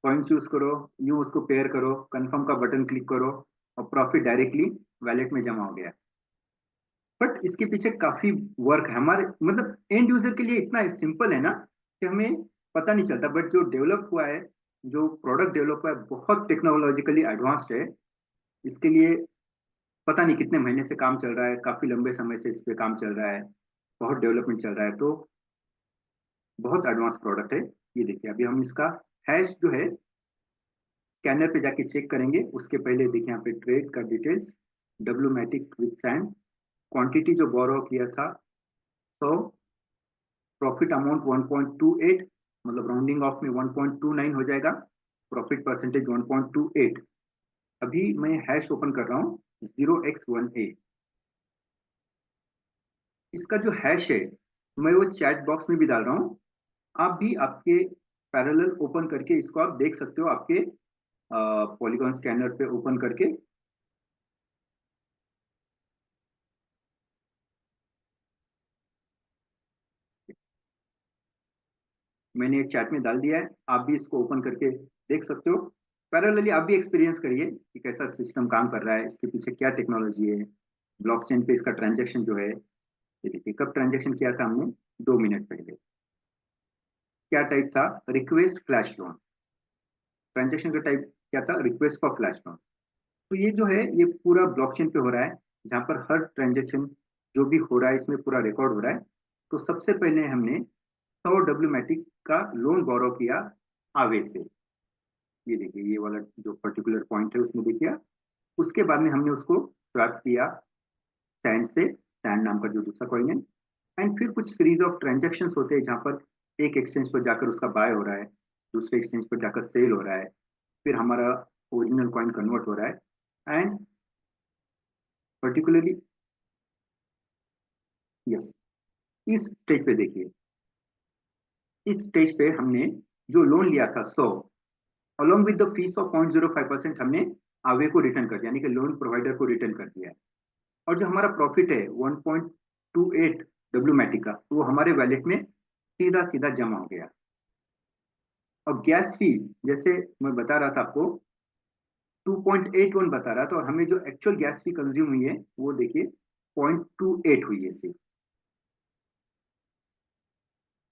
कॉइन चूज करो, यूं उसको पेयर करो, कंफर्म का बटन क्लिक करो, और प्रॉफिट डायरेक्टली वैलेट में जमा हो गया। बट इसके पीछे काफी वर्क है हमारे, मतलब एंड यूजर के लिए इतना सिंपल है ना कि हमें पता नहीं चलता, बट जो डेवलप हुआ है, जो प्रोडक्ट डेवलप हुआ है, बहुत टेक्नोलॉजिकली एडवांस्ड है। इसके लिए पता नहीं कितने महीने से काम चल रहा है, काफी लंबे समय से इस पे काम चल रहा है, बहुत डेवलपमेंट चल रहा है। तो बहुत एडवांस प्रोडक्ट है। ये देखिए, अभी हम इसका हैश जो है स्कैनर पे जाके चेक करेंगे। उसके पहले देखिए यहाँ पे ट्रेड का डिटेल्स, डब्ल्यूमेटिक विथ सैंड, क्वांटिटी जो बोरो किया था 100, प्रॉफिट अमाउंट 1.28, मतलब राउंडिंग ऑफ में 1.29 हो जाएगा, प्रॉफिट परसेंटेज 1.28। अभी मैं हैश ओपन कर रहा हूँ 0x1a। इसका जो हैश है मैं वो चैट बॉक्स में भी डाल रहा हूँ। आप भी आपके पैरेलल ओपन करके इसको आप देख सकते हो, आपके पॉलीगॉन स्कैनर पे ओपन करके। मैंने चैट में डाल दिया है, आप भी इसको ओपन करके देख सकते हो। पैरेलली आप भी एक्सपीरियंस करिए कि कैसा सिस्टम काम कर रहा है, इसके पीछे क्या टेक्नोलॉजी है। ब्लॉकचेन पे इसका ट्रांजेक्शन जो है, ये देखिए कब ट्रांजेक्शन किया था हमने, 2 मिनट पहले। क्या टाइप था, रिक्वेस्ट फ्लैश लोन। ट्रांजेक्शन का टाइप क्या था, रिक्वेस्ट फॉर फ्लैश लोन। तो ये जो है ये पूरा ब्लॉकचेन पे हो रहा है, जहाँ पर हर ट्रांजेक्शन जो भी हो रहा है इसमें पूरा रिकॉर्ड हो रहा है। तो सबसे पहले हमने 100 डब्ल्यूमेटिक का लोन बोरो किया आवे से। ये देखिए ये वाला जो पर्टिकुलर पॉइंट है उसमें देखिए। उसके बाद में हमने उसको स्वैप किया सैंड से, सैंड नाम का जो दूसरा कॉइन है। एंड फिर कुछ सीरीज ऑफ ट्रांजेक्शन होते हैं जहाँ पर एक एक्सचेंज पर जाकर उसका बाय हो रहा है, दूसरे एक्सचेंज पर जाकर सेल हो रहा है, फिर हमारा ओरिजिनल कॉइन कन्वर्ट हो रहा है। एंड पर्टिकुलरली यस, इस स्टेज पे देखिए, इस स्टेज पे हमने जो लोन लिया था 100, along with the fees of 0.05% हमने आवे को रिटर्न कर दिया, यानी कि लोन प्रोवाइडर को रिटर्न कर दिया है। और जो हमारा प्रॉफिट है 1.28 डब्ल्यूमेटिक का, तो वो हमारे वैलेट में सीधा सीधा जमा हो गया। और गैस फी, जैसे मैं बता रहा था आपको, 2.81 बता रहा था, और हमें जो एक्चुअल गैस फी कंज्यूम हुई है वो देखिए 0.28 हुई है सिर्फ।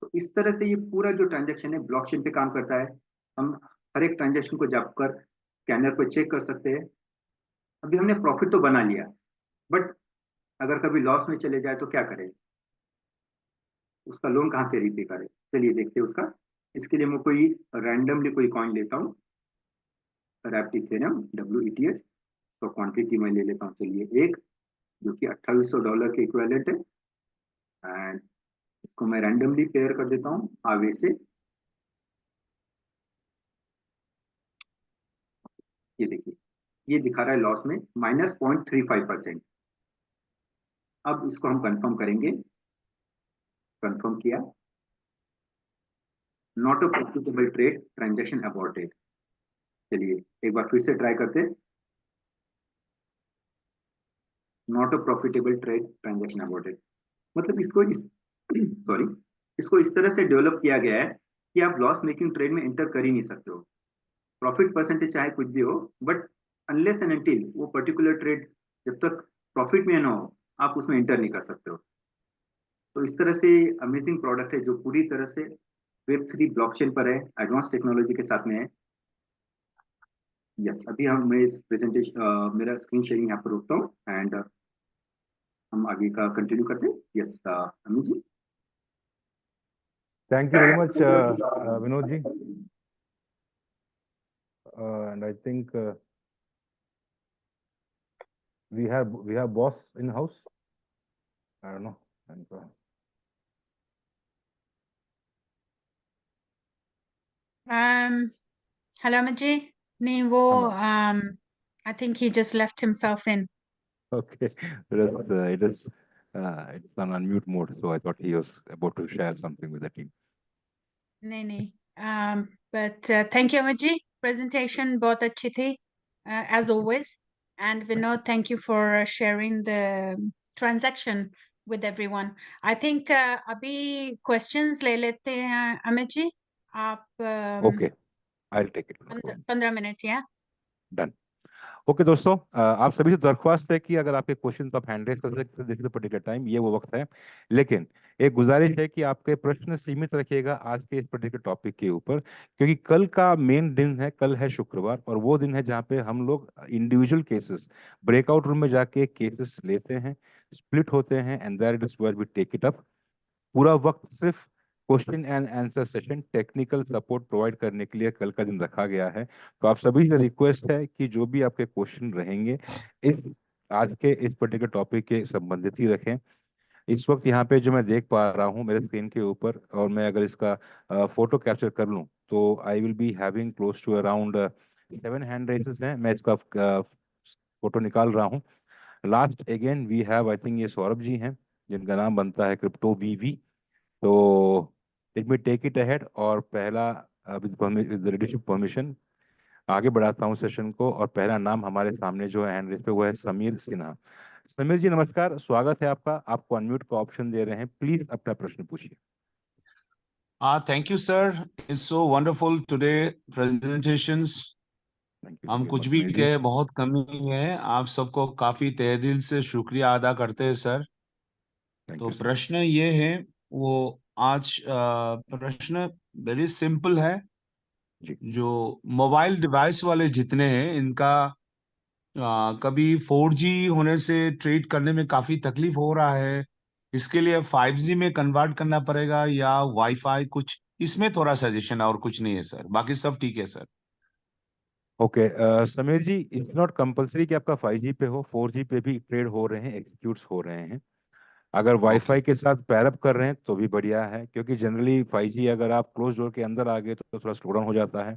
तो इस तरह से ये पूरा जो ट्रांजेक्शन है ब्लॉकचेन पे काम करता है। हम हर एक ट्रांजेक्शन को जाकर स्कैनर पर चेक कर सकते हैं। अभी हमने प्रॉफिट तो बना लिया, बट अगर कभी लॉस में चले जाए तो क्या करें, उसका लोन कहाँ से रीपे करें। चलिए देखते हैं उसका। इसके लिए मैं कोई रैंडमली कोई कॉइन लेता हूँ, रैप्ट इथेरियम WETH। तो क्वांटिटी मैं ले लेता हूँ, चलिए एक, जो कि $2800 के इक्विवेलेंट है। एंड इसको मैं रैंडमली पेयर कर देता हूँ आगे से। ये देखिए ये दिखा रहा है लॉस में -0.35%। अब इसको हम कंफर्म करेंगे, कंफर्म किया, not a profitable trade, transaction aborted. चलिए एक बार फिर से ट्राई करते, not a profitable trade, transaction aborted. मतलब इसको इस सॉरी, इसको इस तरह से डेवलप किया गया है कि आप लॉस मेकिंग ट्रेड में एंटर कर ही नहीं सकते हो। प्रॉफिट परसेंटेज चाहे कुछ भी हो, बट अनलेस एंड अनटिल वो पर्टिकुलर ट्रेड जब तक प्रॉफिट में ना हो, आप उसमें एंटर नहीं कर सकते हो। तो इस तरह से अमेजिंग प्रोडक्ट है जो पूरी तरह से Web3 ब्लॉकचेन पर है, एडवांस टेक्नोलॉजी के साथ में है। यस, अभी हम मैं इस प्रेजेंटेशन मेरा स्क्रीन शेयरिंग यहाँ पर रोकता हूँ, एंड हम आगे का कंटिन्यू करते हैं। Yes Amit ji. Thank you very much, Vinod ji. And I think we have boss in house. I don't know. Hello, Maji. नहीं वो Hello. I think he just left himself in. Okay, it's on unmute mode, so I thought he was about to share something with the team. नहीं नहीं but thank you, Maji. Presentation बहुत अच्छी थी, as always. And Vinod, thank you for sharing the transaction with everyone. I think अभी questions ले लेते हैं अमित जी. आप Okay, I'll take it. 15 minute या Done. ओके दोस्तों, आप सभी से दरख्वास्त है कि अगर आपके क्वेश्चन आप हैंड रेज कर सकते हैं पर्टिकुलर टाइम, ये वो वक्त है। लेकिन एक गुजारिश है कि आपके प्रश्न सीमित रखिएगा आज के इस पर्टिकुलर टॉपिक के ऊपर, क्योंकि कल का मेन दिन है, कल है शुक्रवार, और वो दिन है जहाँ पे हम लोग इंडिविजुअल केसेस ब्रेकआउट रूम में जाके केसेस लेते हैं, स्प्लिट होते हैं, and that is where we take it up. पूरा वक्त सिर्फ question and answer session, technical support provide करने के लिए कल का दिन रखा गया है। तो आप सभी से रिक्वेस्ट है कि जो भी आपके क्वेश्चन रहेंगे इस आज के इस पर्टिकुलर टॉपिक के संबंधित ही रखें। इस वक्त यहाँ पे जो मैं देख पा रहा हूँ मेरे स्क्रीन के ऊपर, और मैं अगर इसका फोटो कैप्चर कर लूँ तो I will be having close to around 7 hand raises हैं। मैं इसका फोटो निकाल रहा हूँ। Last again we have, I think ये सौरभ जी हैं जिनका नाम बनता है क्रिप्टो वीवी। तो let me take it ahead, और पहला विद लीडरशिप परमिशन आगे बढ़ाता हूँ सेशन को, और पहला नाम हमारे सामने जो है हैंड रेस पे वो है समीर सिन्हा। समीर जी नमस्कार, स्वागत है आपका। आपको अनम्यूट का ऑप्शन दे रहे हैं, प्लीज अपना प्रश्न पूछिए। Thank you, sir. It's so wonderful today presentations. हम कुछ भी समीर जी। कहे बहुत कमी है, आप सबको काफी तहे दिल से शुक्रिया अदा करते हैं सर। तो प्रश्न ये है, वो आज प्रश्न वेरी सिंपल है। जी। जो मोबाइल डिवाइस वाले जितने हैं इनका कभी 4G होने से ट्रेड करने में काफी तकलीफ हो रहा है, इसके लिए 5G में कन्वर्ट करना पड़ेगा या वाईफाई, कुछ इसमें थोड़ा सजेशन, और कुछ नहीं है सर, बाकी सब ठीक है sir. Okay Sameer ji, it's not compulsory कि आपका 5G पे हो, 4G पे भी ट्रेड हो रहे हैं, एग्जीक्यूट्स हो रहे हैं। अगर वाईफाई के साथ पैरअप कर रहे हैं तो भी बढ़िया है, क्योंकि जनरली 5G अगर आप क्लोज डोर के अंदर आ गए तो थोड़ा स्लो डाउन हो जाता है।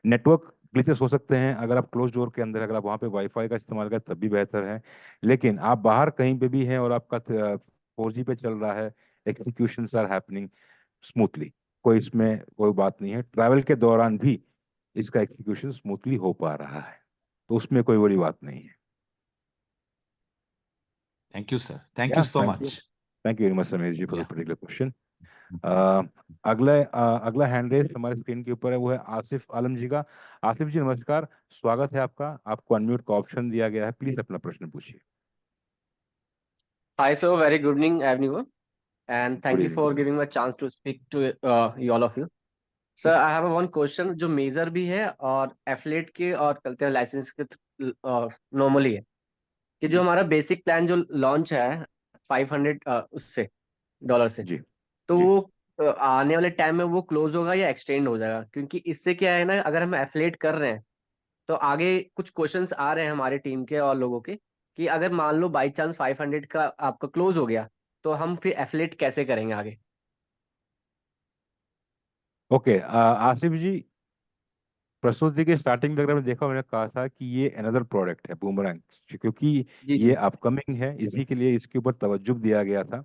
नेटवर्क ग्लिचेस हो सकते हैं अगर आप क्लोज डोर के अंदर, अगर आप वहाँ पे वाईफाई का इस्तेमाल करें तब भी बेहतर है। लेकिन आप बाहर कहीं पे भी हैं और आपका 4G पे चल रहा है, एग्जीक्यूशंस आर हैपनिंग स्मूथली, कोई इसमें कोई बात नहीं है। ट्रैवल के दौरान भी इसका एग्जीक्यूशन स्मूथली हो पा रहा है, तो उसमें कोई बड़ी बात नहीं है। Thank you sir, thank you so much. Thank you very much Sameer ji for the particular question. अगला हैंड रेस हमारे स्क्रीन के ऊपर है, वो है आसिफ आलम जी का। आसिफ जी नमस्कार, स्वागत है आपका। आपको अनम्यूट का ऑप्शन दिया गया है, प्लीज अपना प्रश्न पूछिए। Hi, sir. Very good evening, everyone, and thank good you evening for sir. giving me a chance to speak to you all of you. Sir, I have one question जो मेजर भी है और एफिलिएट के और कल्चर लाइसेंस के नॉर्मली है कि जो हमारा बेसिक प्लान जो लॉन्च है 500 उससे डॉलर से, जी तो जी। वो आने वाले टाइम में वो क्लोज होगा या एक्सटेंड हो जाएगा? क्योंकि इससे क्या है ना, अगर हम एफिलिएट कर रहे हैं तो आगे कुछ क्वेश्चंस आ रहे हैं हमारे टीम के और लोगों के कि अगर मान लो बाई चांस 500 का आपका क्लोज हो गया तो हम फिर एफिलेट कैसे करेंगे आगे? ओके आसिफ जी, प्रस्तुति के स्टार्टिंग में अगर मैंने देखा, मैंने कहा था कि ये अनदर प्रोडक्ट है बूमरैंग, क्योंकि जी ये जी। अपकमिंग है, इसी के लिए इसके ऊपर तवज्जो दिया गया था।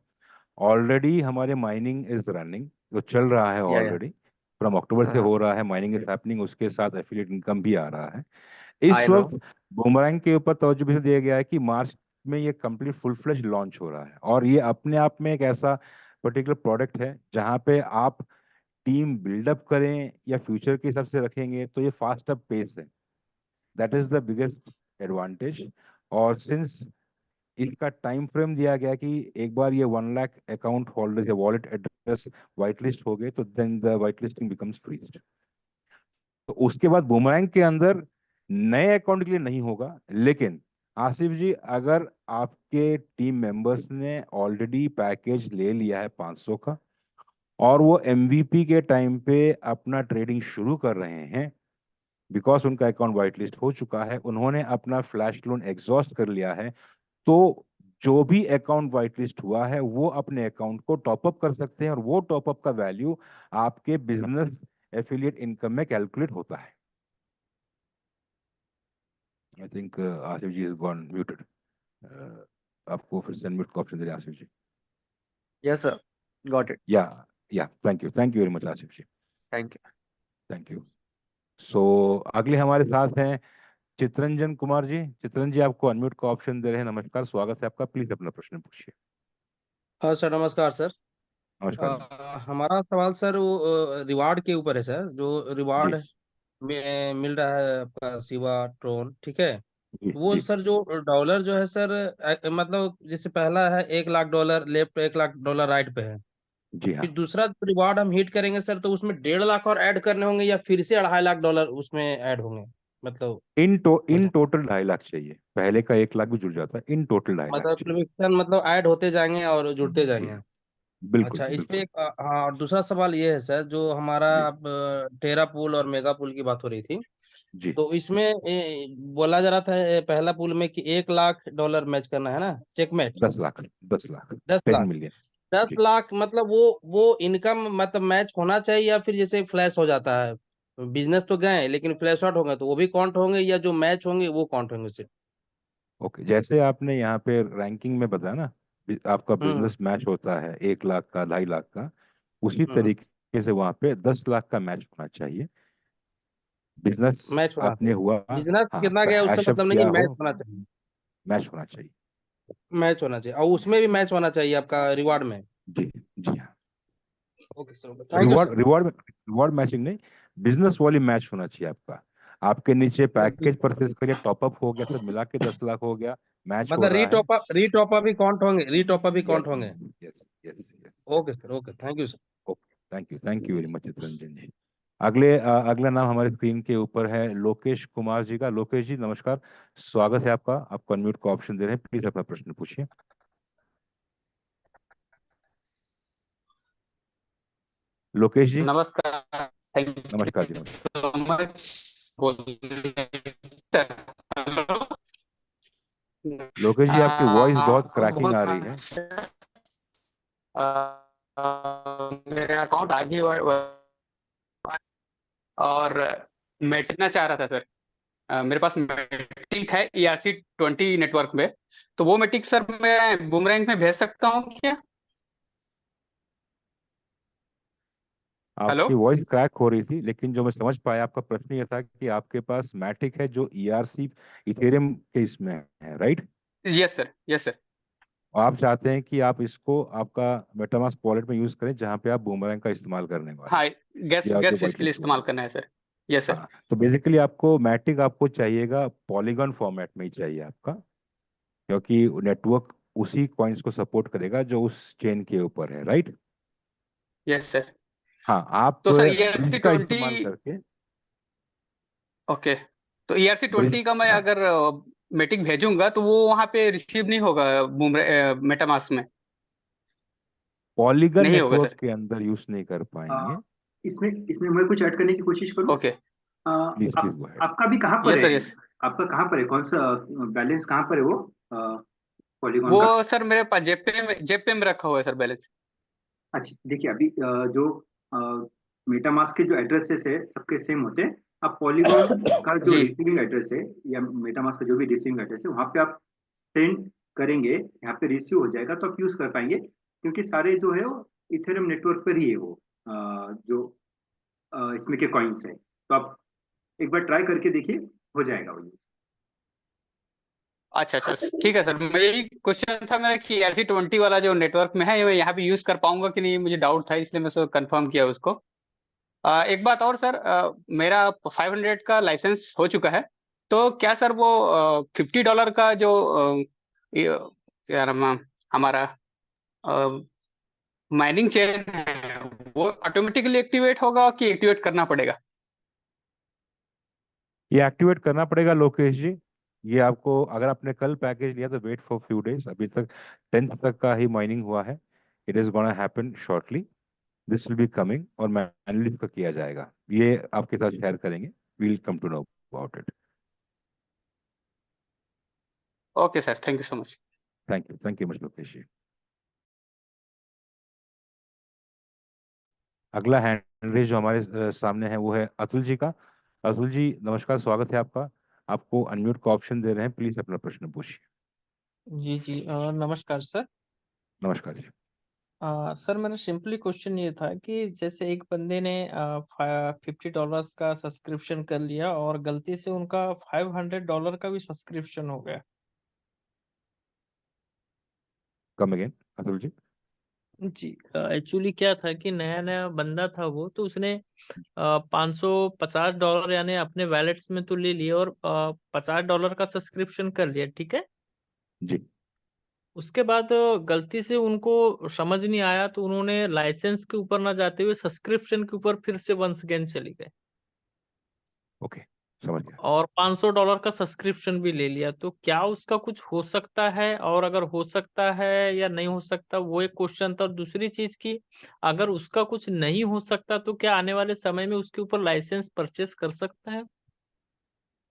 ऑलरेडी हमारे माइनिंग इज रनिंग, जो चल रहा है या ऑलरेडी, फ्रॉम अक्टूबर से हाँ, हो रहा है, माइनिंग इज हैपनिंग, उसके साथ एफिलिएट इनकम भी आ रहा है। इस आई नो। वक्त बूमरैंग के ऊपर तवज्जो भी दिया गया है कि मार्च में ये कंप्लीट फुल फ्लेज लॉन्च हो रहा है, और ये अपने आप में एक ऐसा पर्टिकुलर प्रोडक्ट है जहाँ पे आप टीम बिल्डअप करें या फ्यूचर के हिसाब से रखेंगे तो ये फास्ट अप पेस है, that is the biggest advantage. और सिंस इसका टाइम फ्रेम दिया गया कि एक बार ये 1 लाख अकाउंट होल्डर्स या वॉलेट एड्रेस वाइट लिस्ट हो गए तो then the white listing becomes freezed. तो उसके बाद बूमरैंग के अंदर नए अकाउंट के लिए नहीं होगा। लेकिन आसिफ जी, अगर आपके टीम मेंबर्स ने ऑलरेडी पैकेज ले लिया है 500 का और वो एमवीपी के टाइम पे अपना ट्रेडिंग शुरू कर रहे हैं, बिकॉज उनका अकाउंट वाइट लिस्ट हो चुका है, उन्होंने अपना फ्लैश लोन एग्जॉस्ट कर लिया है, तो जो भी अकाउंट वाइट लिस्ट हुआ है वो अपने अकाउंट को टॉपअप कर सकते हैं, और वो टॉपअप का वैल्यू आपके बिजनेस एफिलिएट इनकम में कैलकुलेट होता है। I think Asif ji is gone muted. आपको फिर से अनम्यूट का ऑप्शन दे रहे हैं Asif ji. Yes sir, got it. Yeah thank you very much Asif ji, thank you. Thank you. So अगले हमारे साथ हैं चित्रंजन कुमार जी। चित्रंजन जी, आपको अनम्यूट का ऑप्शन दे रहे हैं। नमस्कार, स्वागत है आपका, प्लीज अपना प्रश्न पूछिए। हाँ सर, नमस्कार सर। नमस्कार जी। हमारा सवाल सर वो रिवार्ड के ऊपर है सर। जो जी रिवार्ड मिल रहा है आपका सिवा ट्रोन, ठीक है। जी वो जी सर जो डॉलर जो है सर, मतलब जैसे पहला है $1 लाख लेफ्ट, $1 लाख राइट पे है। जी हाँ। फिर दूसरा रिवार्ड हम हिट करेंगे सर, तो उसमें 1.5 लाख और ऐड करने होंगे, या फिर से $2.5 लाख उसमें ऐड होंगे, मतलब हो इन जाए, टोटल 2.5 लाख चाहिए, पहले का 1 लाख भी जुड़ जाता है, इन टोटल 2.5 लाख मतलब चाहिए। प्रोडक्शन मतलब ऐड होते जाएंगे और जुड़ते जी जाएंगे। हाँ, बिल्कुल अच्छा, इस पे बिल्कुल। एक हाँ, और दूसरा सवाल ये है सर, जो हमारा जी अब टेरा पूल और मेगा पूल की बात हो रही थी, जी। तो इसमें बोला जा रहा था पहला पूल में कि $1 लाख मैच करना है ना, चेकमेट। 10 लाख, 10 लाख, दस 10 लाख मिलियन। दस जी, लाख मतलब वो इनकम मतलब मैच होना चाहिए, या फिर जैसे फ्लैश हो जाता है, बिजनेस तो गए लेकिन फ्लैश आउट होंगे तो वो भी काउंट होंगे, या जो मैच होंगे वो काउंट होंगे सिर्फ? ओके। जैसे आपने यहाँ पे रैंकिंग में बताया ना, आपका हम्म बिजनेस मैच होता है 1 लाख का, 2.5 लाख का, उसी हम्म तरीके से वहाँ पे 10 लाख का मैच होना चाहिए। बिजनेस मैच होना आपने चाहिए। हुआ, बिजनेस हाँ, कितना गया उससे हैशअप मतलब नहीं, किया कि हो, मैच होना चाहिए। मैच होना चाहिए। मैच होना चाहिए, और उसमें भी मैच होना चाहिए आपका रिवार्ड में। जी जी हाँ। Okay sir, thank you reward sir. Reward reward matching नहीं, बिजनेस वाली मैच होना चाहिए आपका। आपके नीचे पैकेज परचेज करिए, टॉपअप हो गया, सब मिला के 10 लाख हो गया, मैच हो मतलब रहा है। रीटॉपअप भी काउंट होंगे, रीटॉपअप भी काउंट यस होंगे। Yes yes yes. Okay sir, okay, thank you sir. Okay, thank you very much Chitranjan ji. अगला नाम हमारे स्क्रीन के ऊपर है लोकेश कुमार जी का। लोकेश जी नमस्कार, स्वागत है आपका, आपको अनम्यूट का ऑप्शन दे रहे हैं, प्लीज अपना प्रश्न पूछिए। लोकेश जी नमस्कार। थैंक नमस्कार जी, यू नमस्कार। So much. हेलो। लोकेश जी, आपकी वॉइस बहुत क्रैकिंग बोल आ रहा रही है। है, मेरे अकाउंट आगे और मैं टिकना चाह रहा था सर। मेरे पास मेटिक है ERC-20 नेटवर्क में, तो वो मेटिक सर मैं बूमरैंग में भेज सकता हूँ क्या? हेलो। आपकी वॉइस क्रैक हो रही थी, लेकिन जो मैं समझ पाया आपका प्रश्न ये था कि आपके पास मैटिक है जो ERC इथेरियम के इसमें है, right? Yes sir, yes sir. और आप चाहते हैं कि आप इसको आपका मेटामास्क वॉलेट में यूज करें, जहां पे आप बूमरैंग का इस्तेमाल करने वाले हाँ, हैं, गैस या जो गैस फीस वाइट के लिए लिस्ट हुआ इस्तेमाल है। करना है सर। Yes sir. हाँ, तो बेसिकली आपको मैटिक आपको चाहिएगा पॉलीगॉन फॉर्मेट में ही चाहिए आपका, क्योंकि नेटवर्क उसी कॉइन्स को सपोर्ट करेगा जो उस चेन के ऊपर है, राइट? Yes sir. हाँ, आप तो सर ब्रिज का इस्तेमाल ERC-20, करके, ओके, तो ERC-20 ब्रिज, का मैं हाँ, अगर मीटिंग भेजूंगा तो वो वहां पे रिसीव नहीं होगा मेटामास्क में? पॉलीगन नहीं होगा नेटवर्क सर? के अंदर यूज नहीं कर आ, पाएंगे। इसमें इसमें मैं कुछ ऐड करने की कोशिश करूं। Okay. Please please go ahead. आपका भी कहाँ पर यस है? Sir, yes. आपका कहाँ पर है, कौन सा बैलेंस कहाँ पर है वो पॉलीगॉन वो का? सर मेरे पास जेब पे में रखा हुआ है सर, बैलेंस। अच्छा देखिए, अभी जो मेटामास्क के जो एड्रेसेस है सबके सेम होते हैं। आप पॉलीगॉन का जो जी। रिसीविंग एड्रेस है, या मेटामास्क का जो भी रिसीविंग एड्रेस है, वहाँ पे आप सेंड करेंगे, यहाँ पे रिसीव हो जाएगा तो आप यूज कर पाएंगे, क्योंकि सारे जो है वो इथेरियम नेटवर्क पर ही है वो, जो इसमें के कॉइन्स है। तो आप एक बार ट्राई करके देखिए, हो जाएगा वो। अच्छा अच्छा, ठीक है सर। मैं यही क्वेश्चन था मेरा कि ERC-20 वाला जो नेटवर्क में है ये मैं यहाँ पे यूज कर पाऊंगा कि नहीं, मुझे डाउट था, इसलिए मैं सर कंफर्म किया उसको। एक बात और सर, मेरा 500 का लाइसेंस हो चुका है, तो क्या सर वो $50 का जो क्या नाम है, हमारा माइनिंग चेन है, वो ऑटोमेटिकली एक्टिवेट होगा कि एक्टिवेट करना पड़ेगा? ये एक्टिवेट करना पड़ेगा लोकेश जी। ये आपको, अगर आपने कल पैकेज लिया तो वेट फॉर फ्यू डेज, अभी तक 10th तक का ही माइनिंग हुआ है। It is gonna happen shortly, this will be coming, और मैन्युअली इसका किया जाएगा, ये आपके साथ शेयर करेंगे we'll come to know about it. Okay, sir. Thank you so much. Thank you much, Lokesh जी. अगला हैंड रेज जो हमारे सामने है वो है अतुल जी का. अतुल जी नमस्कार, स्वागत है आपका. आपको अनम्यूट का ऑप्शन दे रहे हैं, प्लीज अपना प्रश्न पूछिए. जी जी नमस्कार सर. नमस्कार जी. सर मेरा सिंपली क्वेश्चन ये था कि जैसे एक बंदे ने $50 का सब्सक्रिप्शन कर लिया और गलती से उनका $500 का भी सब्सक्रिप्शन हो गया. Come again Atul ji. जी एक्चुअली क्या था कि नया नया बंदा था वो, तो उसने $550 यानी अपने वैलेट्स में तो ले लिए और $50 का सब्सक्रिप्शन कर लिया. ठीक है. जी. उसके बाद गलती से उनको समझ नहीं आया तो उन्होंने लाइसेंस के ऊपर ना जाते हुए सब्सक्रिप्शन के ऊपर फिर से वंस अगेन चले गए ओके, समझ गया. और $500 का सब्सक्रिप्शन भी ले लिया. तो क्या उसका कुछ हो सकता है, और अगर हो सकता है या नहीं हो सकता, वो एक क्वेश्चन था. और दूसरी चीज की, अगर उसका कुछ नहीं हो सकता तो क्या आने वाले समय में उसके ऊपर लाइसेंस परचेस कर सकता है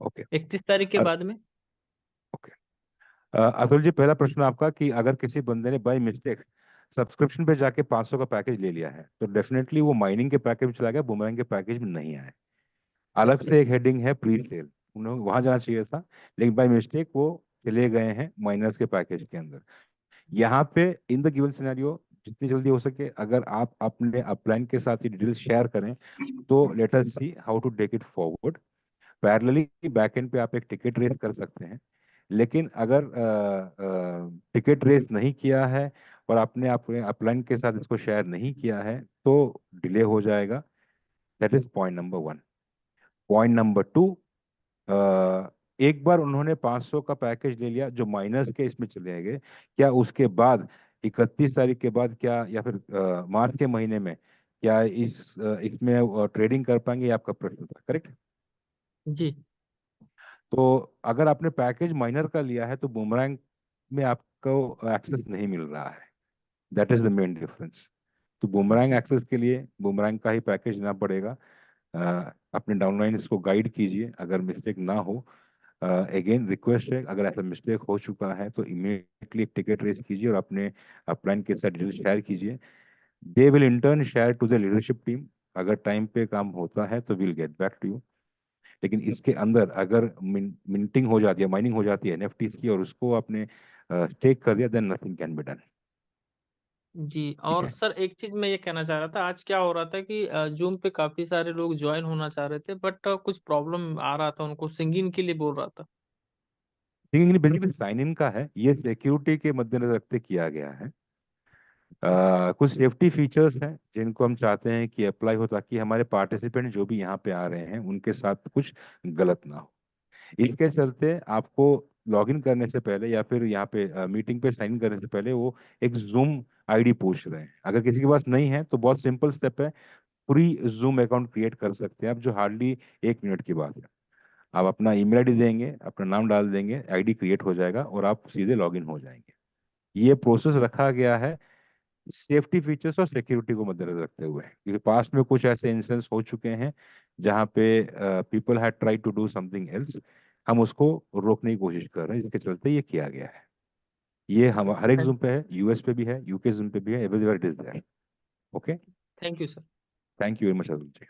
ओके. 31 तारीख के बाद में? ओके. अतुल जी, पहला प्रश्न आपका कि अगर किसी बंदे ने बाय मिस्टेक सब्सक्रिप्शन पे जाके 500 का पैकेज ले लिया है तो डेफिनेटली वो माइनिंग के पैकेज में चला गया, बूमरैंग के पैकेज में नहीं आया. अलग से एक हेडिंग है प्री सेल, उन्हें वहां जाना चाहिए था, लेकिन बाय मिस्टेक वो चले गए हैं माइनर्स के पैकेज के अंदर. यहाँ पे इन द गिवन सिनेरियो जितनी जल्दी हो सके अगर आप अपने अपलाइन के साथ ही डिटेल्स शेयर करें तो let us see how to take it forward. Parallelly back end पे आप एक टिकट रेस कर सकते हैं, लेकिन अगर टिकट रेस नहीं किया है और आपने अपने अपलाइन के साथ इसको शेयर नहीं किया है तो डिले हो जाएगा. That is point number 1. Point number 2, एक बार उन्होंने 500 का पैकेज ले लिया जो माइनस के इसमें चले गए, क्या उसके बाद 31 तारीख के बाद क्या या फिर मार्च के महीने में क्या इसमें ट्रेडिंग कर पाएंगे, ये आपका प्रश्न था, करेक्ट? जी. तो अगर आपने पैकेज माइनर का लिया है तो बूमरैंग में आपको एक्सेस नहीं मिल रहा है. That is the main difference. तो बूमरैंग जी. एक्सेस के लिए बूमरैंग का ही पैकेज लेना पड़ेगा. अपने डाउनलाइन इसको गाइड कीजिए अगर मिस्टेक ना हो. अगेन रिक्वेस्ट है, अगर ऐसा मिस्टेक हो चुका है तो इमीडिएटली एक टिकट रेस कीजिए और अपने अपलाइन के साथ डिटेल शेयर कीजिए. They will in turn share to the leadership team. अगर टाइम पे काम होता है तो will get back to you. लेकिन इसके अंदर अगर मिंटिंग हो जाती है, माइनिंग हो जाती है एनएफटीज की और उसको आपने स्टेक कर दिया, then nothing can be done. जी. ठीक और है. सर एक चीज मैं ये कहना चाह रहा था, आज क्या हो रहा था कि जूम पे काफी सारे लोग ज्वाइन होना चाह रहे थे, बट कुछ प्रॉब्लम आ रहा था, उनको सिंगिंग के लिए बोल रहा था. लेकिन बेसिकली साइन इन का है, ये सिक्योरिटी के मद्देनजर रखते किया गया है. कुछ सेफ्टी फीचर्स हैं जिनको हम चाहते हैं कि अप्लाई हो ताकि हमारे पार्टिसिपेंट जो भी यहाँ पे आ रहे हैं उनके साथ कुछ गलत ना हो. इसके चलते आपको लॉगिन करने से पहले या फिर यहाँ पे मीटिंग पे साइन करने से पहले वो एक जूम आईडी पूछ रहे हैं. अगर किसी के पास नहीं है तो बहुत सिंपल स्टेप है, फ्री जूम अकाउंट क्रिएट कर सकते हैं आप, जो हार्डली 1 मिनट की बात है. आप अपना ईमेल आईडी देंगे, अपना नाम डाल देंगे, आईडी क्रिएट हो जाएगा और आप सीधे लॉगिन हो जाएंगे. ये प्रोसेस रखा गया है सेफ्टी फीचर्स और सिक्योरिटी को मद्देनजर रखते हुए, क्योंकि पास्ट में कुछ ऐसे इंसिडेंट्स हो चुके हैं जहाँ पे people had try to do something else. हम उसको रोकने की कोशिश कर रहे हैं, जिसके चलते ये किया गया है. ये हम हर एक जूम पे है, यूएस पे भी है, यूके जूम पे भी है, everywhere it is there. Okay, thank you sir. Thank you very much Arun ji.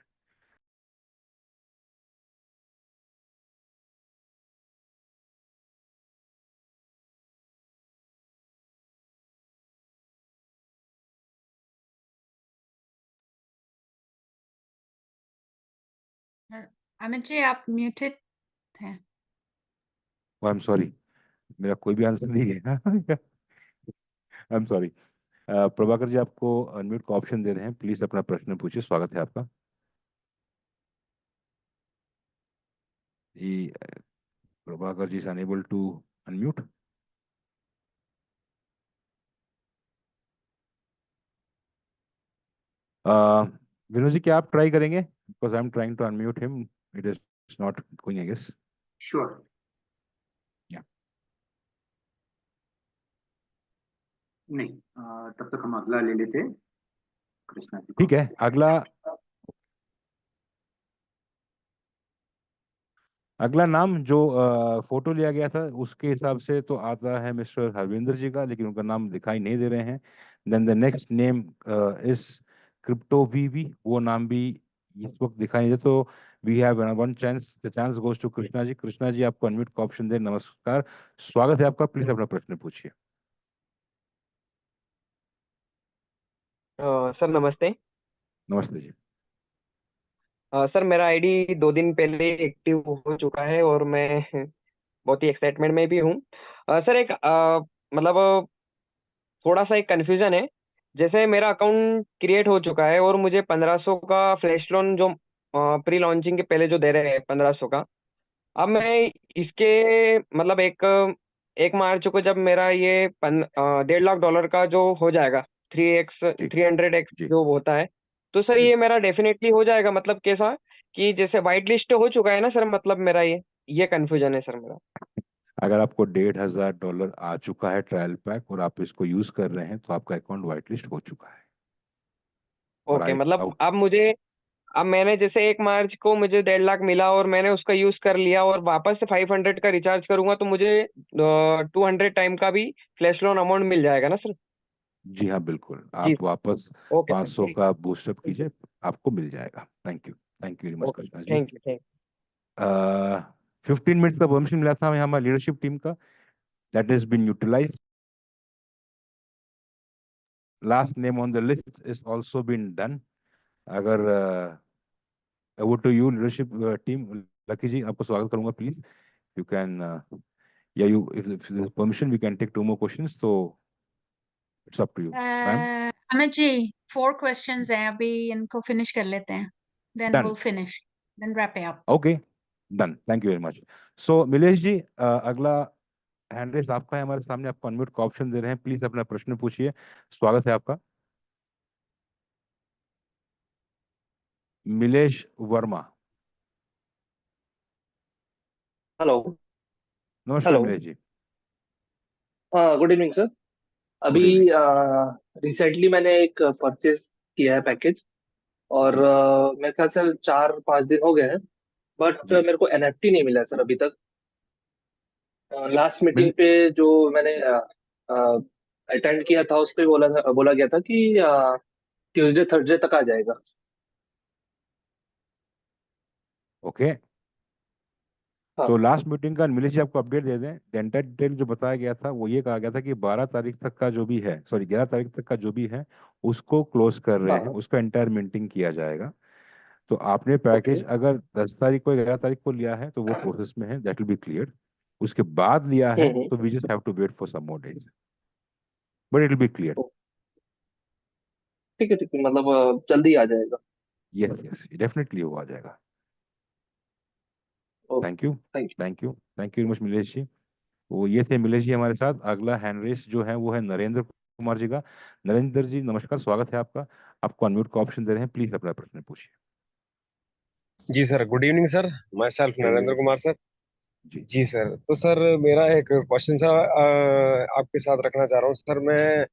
Amit ji आप म्यूटेड हैं. आई एम सॉरी, मेरा कोई भी आंसर नहीं है. I am sorry. Prabhakar ji आपको अनम्यूट का ऑप्शन दे रहे हैं, प्लीज अपना प्रश्न पूछिए, स्वागत है आपका. ये Prabhakar ji is unable to unmute. Vinod ji क्या आप ट्राई करेंगे, because I am trying to unmute him, it is not going I guess. Sure. नहीं, तब तक हम अगला ले लेते हैं, कृष्णा जी को. ठीक है, अगला अगला नाम जो फोटो लिया गया था उसके हिसाब से तो आता है मिस्टर हरविंदर जी का, लेकिन उनका नाम दिखाई नहीं दे रहे हैं। Then the next name is crypto VV, वो नाम भी इस वक्त दिखाई नहीं दे। तो we have one chance, the chance goes to Krishna ji. Krishna ji, आपको अनम्यूट का ऑप्शन दे। नमस्कार, स्वागत है आपका, प्लीज अपना प्रश्न पूछिए। सर नमस्ते। नमस्ते जी। सर मेरा आईडी 2 दिन पहले एक्टिव हो चुका है और मैं बहुत ही एक्साइटमेंट में भी हूँ। सर एक मतलब थोड़ा सा एक कन्फ्यूजन है। जैसे मेरा अकाउंट क्रिएट हो चुका है और मुझे 1500 का फ्लैश लोन जो प्री लॉन्चिंग के पहले जो दे रहे हैं 1500 का, अब मैं इसके मतलब एक मार्च को जब मेरा ये $1.5 लाख का जो हो जाएगा 3x जी 300x जी जो होता है, तो सर जी। ये मेरा डेफिनेटली हो जाएगा। मतलब कैसा कि जैसे वाइट लिस्ट हो चुका है ना सर, मतलब मेरा ये कंफ्यूजन है सर मेरा। अगर आपको $1,500 आ चुका है ट्रायल पैक और आप इसको यूज कर रहे हैं तो आपका अकाउंट व्हाइट लिस्ट हो चुका है। और ओके, आई मतलब अब मैंने जैसे 1 मार्च को मुझे 1.5 लाख मिला और मैंने उसका यूज कर लिया और वापस से 500 का रिचार्ज करूंगा तो मुझे 200 टाइम का भी फ्लैश लोन अमाउंट मिल जाएगा ना सर? जी हाँ, बिल्कुल, जी आप वापस ओके सर 500 ठीक। का बूस्टअप कीजिए, आपको मिल जाएगा। Thank you very much okay Krishna ji. Thank you. 15 minute का परमिशन मिला था हमें हमारी लीडरशिप टीम का, that is been utilize. Last name on the list is also been done. अगर over to you leadership team, Lucky ji आपको स्वागत करूंगा, प्लीज यू कैन या you if permission we can take 2 more questions, तो it's up to you ma'am. Amit ji 4 questions हैं, अभी इनको फिनिश कर लेते हैं, then done, we'll finish, then wrap it up. Okay, done, thank you very much. So Milesh ji, अगला हैंड रेस आपका है हमारे सामने, आपको अनम्यूट का ऑप्शन दे रहे हैं, प्लीज अपना प्रश्न पूछिए, स्वागत है आपका। मिलेश वर्मा। हेलो। नमस्कार हेलो। मिलेश जी। हाँ, गुड इवनिंग सर। गुड अभी इवनिंग। रिसेंटली मैंने एक परचेज किया है पैकेज और जी मेरे ख्याल से 4-5 दिन हो गए हैं, बट जी। मेरे को एनएफटी नहीं मिला सर अभी तक। लास्ट मीटिंग मिल पे जो मैंने अटेंड किया था उस पे बोला गया था कि ट्यूसडे थर्सडे तक आ जाएगा। ओके, हाँ। तो लास्ट मीटिंग का मिलेश जी आपको अपडेट दे दें। टेंटेड डिटेल जो बताया गया था वो ये कहा गया था कि 12 तारीख तक का जो भी है, सॉरी 11 तारीख तक का जो भी है उसको क्लोज कर रहे हैं, हाँ। उसका एंटायर मिंटिंग किया जाएगा। तो आपने ओके। पैकेज अगर 10 तारीख को 11 तारीख को लिया है तो वो प्रोसेस में है, दैट विल बी क्लियर। उसके बाद लिया है हम्म। तो we just have to wait for some more days, but it will be clear. ओ, ठीक है मतलब जल्दी आ जाएगा। यस यस, डेफिनेटली वो आ जाएगा। Okay. Thank you, thank thank you, thank you very much Milesh ji. वो ये थे मिलेश जी हमारे साथ। अगला हैंड रेस जो है वो है नरेंद्र कुमार जी का। नरेंद्र जी नमस्कार, स्वागत है आपका, आपको अनम्यूट का ऑप्शन दे रहे हैं, प्लीज अपना प्रश्न पूछिए। जी sir, good evening sir. Myself good Narendra evening Kumar sir. जी। जी सर, तो सर मेरा एक क्वेश्चन सा आपके साथ रखना चाह रहा हूँ सर। मैं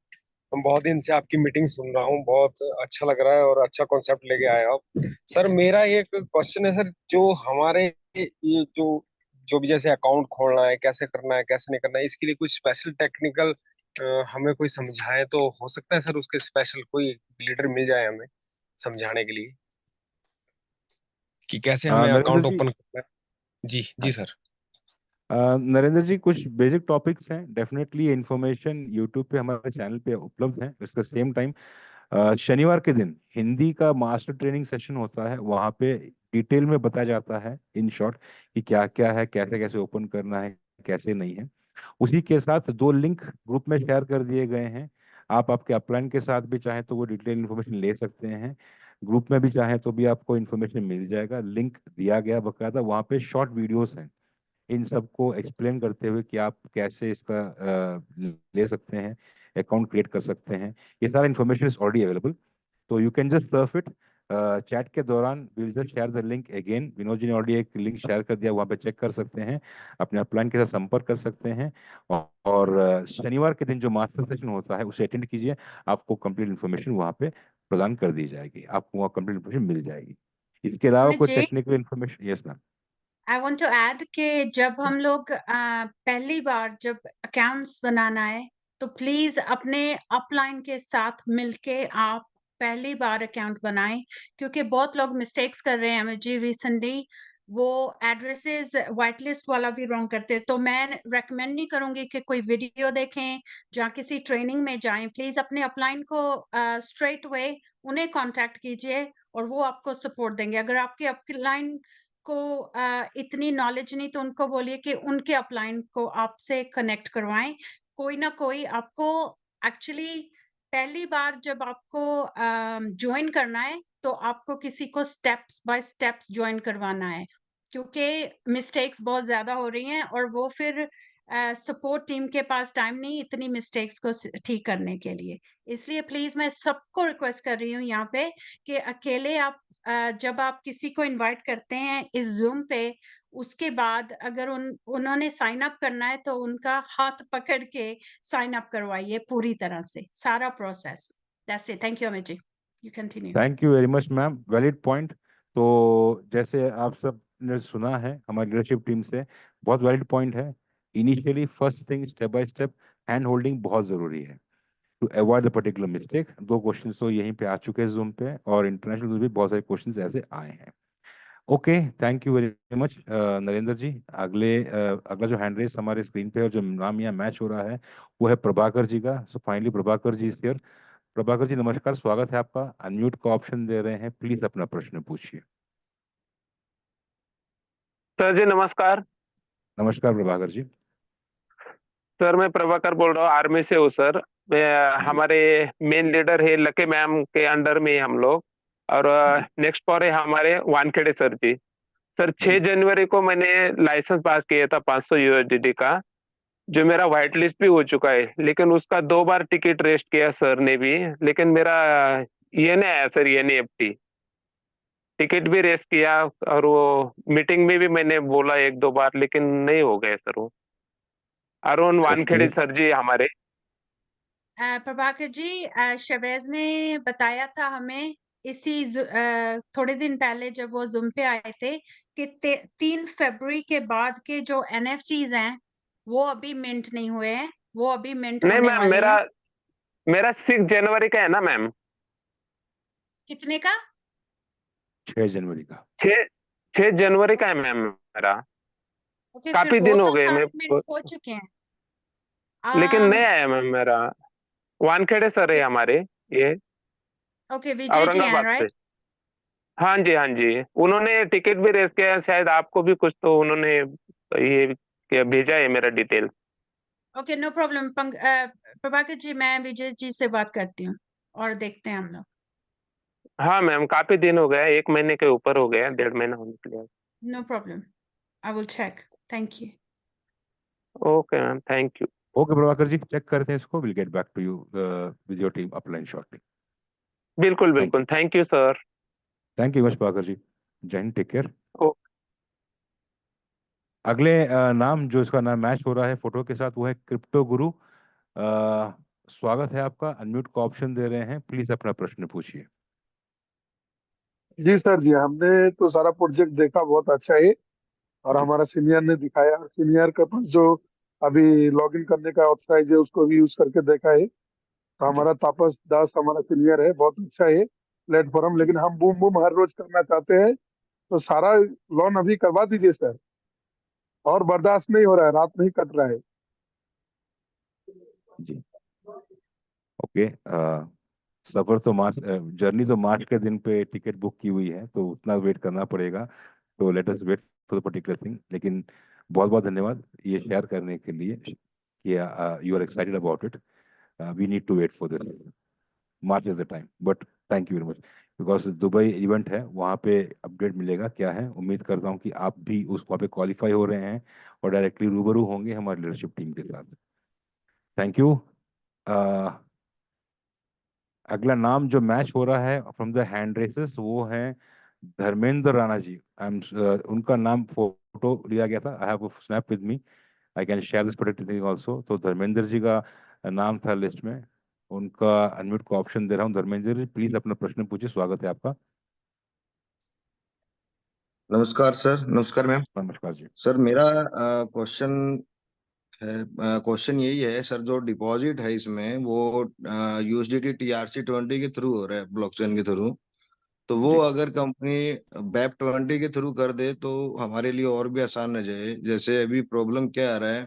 बहुत दिन से आपकी मीटिंग सुन रहा हूँ, बहुत अच्छा लग रहा है और अच्छा कॉन्सेप्ट लेके आए हो आप सर। मेरा एक क्वेश्चन है सर, जो हमारे ये जो भी जैसे अकाउंट खोलना है, कैसे करना है कैसे नहीं करना है, इसके लिए कुछ स्पेशल टेक्निकल हमें कोई समझाए तो हो सकता है सर? उसके स्पेशल कोई लीडर मिल जाए हमें समझाने के लिए कि कैसे हमें नरेंद्र अकाउंट जी, ओपन करना है। जी हाँ जी जी। सर। नरेंद्र जी, कुछ बेसिक टॉपिक्स हैं, डेफिनेटली इन्फॉर्मेशन यूट्यूब पे हमारे चैनल पे उपलब्ध है। इसका सेम टाइम शनिवार के दिन हिंदी का मास्टर ट्रेनिंग सेशन होता है, वहाँ पे डिटेल में बताया जाता है इन शॉर्ट कि क्या क्या है, कैसे कैसे ओपन करना है, कैसे नहीं है। उसी के साथ 2 लिंक ग्रुप में शेयर कर दिए गए हैं, आप आपके अपलाइन के साथ भी चाहें तो वो डिटेल इन्फॉर्मेशन ले सकते हैं, ग्रुप में भी चाहें तो भी आपको इन्फॉर्मेशन मिल जाएगा। लिंक दिया गया बकायदा, वहाँ पे शॉर्ट वीडियोस हैं इन सबको एक्सप्लेन करते हुए कि आप कैसे इसका ले सकते हैं, अकाउंट क्रिएट कर सकते हैं। ये सारा इन्फॉर्मेशन इज ऑलरेडी अवेलेबल, तो you can just surf it. Chat के दौरान will just share the link again. Vinod ji ने ऑलरेडी एक लिंक शेयर कर दिया, वहाँ पे चेक कर सकते हैं, अपने अपलाइन के साथ संपर्क कर सकते हैं। शनिवार के दिन जो मास्टर सेशन होता है उसे अटेंड कीजिए, आपको कंप्लीट इन्फॉर्मेशन वहाँ पे प्रदान कर दी जाएगी, आपको वहाँ कंप्लीट इन्फॉर्मेशन मिल जाएगी। इसके अलावा अमित कोई ji technical information? Yes ma'am. I want to add कि जब हम लोग पहली बार जब अकाउंट्स बनाना है तो प्लीज अपने अपलाइन के साथ मिलके आप पहली बार अकाउंट बनाएं, क्योंकि बहुत लोग मिस्टेक्स कर रहे हैं जी रिसेंटली, वो एड्रेसेस व्हाइट लिस्ट वाला भी रॉन्ग करते हैं। तो मैं रेकमेंड नहीं करूंगी कि कोई वीडियो देखें या किसी ट्रेनिंग में जाएं। प्लीज अपने अपलाइन को स्ट्रेट वे उन्हें कांटेक्ट कीजिए और वो आपको सपोर्ट देंगे। अगर आपके अपलाइन को इतनी नॉलेज नहीं तो उनको बोलिए कि उनके अपलाइन को आपसे कनेक्ट करवाएं। कोई ना कोई आपको एक्चुअली पहली बार जब आपको ज्वाइन करना है तो आपको किसी को स्टेप्स बाय स्टेप्स ज्वाइन करवाना है, क्योंकि मिस्टेक्स बहुत ज्यादा हो रही हैं और वो फिर सपोर्ट टीम के पास टाइम नहीं इतनी मिस्टेक्स को ठीक करने के लिए। इसलिए प्लीज मैं सबको रिक्वेस्ट कर रही हूँ यहाँ पे कि अकेले आप जब आप किसी को इनवाइट करते हैं इस जूम पे, उसके बाद अगर उन्होंने साइन अप करना है तो उनका हाथ पकड़ के साइन अप करवाइए पूरी तरह से सारा process. That's it. Thank you Amit ji, you continue. Thank you very much ma'am, valid point. तो जैसे आप सब ने सुना है हमारी लीडरशिप टीम से, बहुत वैलिड पॉइंट है। Initially first thing step by step hand holding बहुत जरूरी है to avoid the particular mistake. 2 question तो यहीं पे आ चुके हैं जूम पे, और इंटरनेशनल भी बहुत सारे क्वेश्चन ऐसे आए हैं। Okay, thank you very much Narendra ji. अगला जो हैंड रेस हमारे स्क्रीन पे और जो नाम यहाँ मैच हो रहा है वो है प्रभाकर जी का। So finally Prabhakar ji is here. Prabhakar ji नमस्कार, स्वागत है आपका। अनम्यूट का ऑप्शन दे रहे हैं, प्लीज अपना प्रश्न पूछिए। सर जी नमस्कार। नमस्कार प्रभाकर जी। सर मैं प्रभाकर बोल रहा हूँ, आर्मी से हूँ सर। हमारे मेन लीडर है लकी मैम के अंडर में हम लोग, और नेक्स्ट पर है हमारे वानखेड़े सर जी। सर 6 जनवरी को मैंने लाइसेंस पास किया था 500 यूएसडीटी का, जो मेरा व्हाइट लिस्ट भी हो चुका है, लेकिन उसका 2 बार टिकट रेस्ट किया सर ने भी, लेकिन मेरा ये नहीं आया सर, एनईएफटी टिकट भी रेस्ट किया, और वो मीटिंग में भी मैंने बोला 1-2 बार, लेकिन नहीं हो गए सर वो। अरुण वानखेड़े सर जी हमारे। प्रभाकर जी, शहबाज ने बताया था हमें थोड़े दिन पहले जब वो जूम पे आए थे कि 3 फरवरी के बाद के जो एनएफटीज हैं वो अभी मिंट नहीं हुए हैं, वो अभी मिंट नहीं होने मैम, वाले मेरा हैं। मेरा 6 जनवरी का है ना मैम। कितने का? 6 जनवरी का। 6 जनवरी का है मैम मेरा। ओके, फिर काफी वो दिन हो तो गए मैं, सारे मिंट हो चुके हैं। लेकिन नहीं आया मैम मेरा। वानखेड़े सर है ओके हमारे, ये ओके, विजय जी हैं औरंगाबाद से। राइट? हाँ जी हाँ जी, उन्होंने टिकट भी रेस किया, शायद आपको भी कुछ तो उन्होंने ये भेजा है मेरा detail. Okay, no problem. Prabhakar ji, मैं विजय जी से बात करती हूँ और देखते हैं हम लोग। हाँ मैम, काफी दिन हो गया, 1 महीने के ऊपर हो गया, 1.5 महीना होने के लिए। No problem, I will check. Thank you. Okay ma'am, thank you. Okay Prabhakar ji, check करते हैं इसको। Will get back to you with your team upline shortly. बिल्कुल बिल्कुल, thank you sir. Thank you much Prabhakar ji. जय हिंद, टेक केयर। ओ अगले नाम जो इसका नाम मैच हो रहा है फोटो के साथ वो है क्रिप्टो गुरु। स्वागत है आपका। अनम्यूट का ऑप्शन दे रहे हैं, प्लीज अपना प्रश्न पूछिए। जी सर जी, हमने तो सारा प्रोजेक्ट देखा, बहुत अच्छा है। और जी हमारा सीनियर ने दिखाया, सीनियर के पास जो अभी लॉगिन करने का ऑथराइज है उसको भी यूज करके देखा है। तो जी हमारा तापस दास हमारा सीनियर है, बहुत अच्छा है प्लेटफॉर्म। जी लेकिन हम बूम बूम हर रोज करना चाहते हैं, तो सारा लोन अभी करवा दीजिए सर। और बर्दाश्त नहीं हो रहा है, रात नहीं कट रहा है। जी। ओके, सफर तो मार्च, जर्नी तो मार्च के दिन पे टिकट बुक की हुई है, तो उतना वेट करना पड़ेगा। तो let us wait for the particular thing. लेकिन बहुत बहुत धन्यवाद ये शेयर करने के लिए कि you are excited about it. We need to wait for this. March is the time, but thank you very much. Because Dubai event है, वहाँ पे अपडेट मिलेगा क्या है। उम्मीद करता हूँ कि आप भी उस वहाँ पे क्वालिफाई हो रहे हैं और डायरेक्टली रूबरू होंगे हमारी लीडरशिप टीम के साथ। Thank you. अगला नाम जो मैच हो रहा है फ्रॉम द हैंड रेसेस वो है धर्मेंद्र राणा जी। उनका नाम फोटो लिया गया था। I have snap with me, I can share this particular thing also. तो धर्मेंद्र जी का नाम था लिस्ट में। उनका अनम्यूट को ऑप्शन दे रहा हूँ। धर्मेंद्र जी प्लीज अपना प्रश्न पूछिए, स्वागत है आपका। नमस्कार सर। नमस्कार मैम। नमस्कार जी। सर मेरा क्वेश्चन क्वेश्चन यही है सर, जो डिपॉजिट है इसमें वो यूएसडीटी TRC20 के थ्रू हो रहा है, ब्लॉकचेन के थ्रू। तो वो जी अगर कंपनी BEP20 के थ्रू कर दे तो हमारे लिए और भी आसान हो जाए। जैसे अभी प्रॉब्लम क्या आ रहा है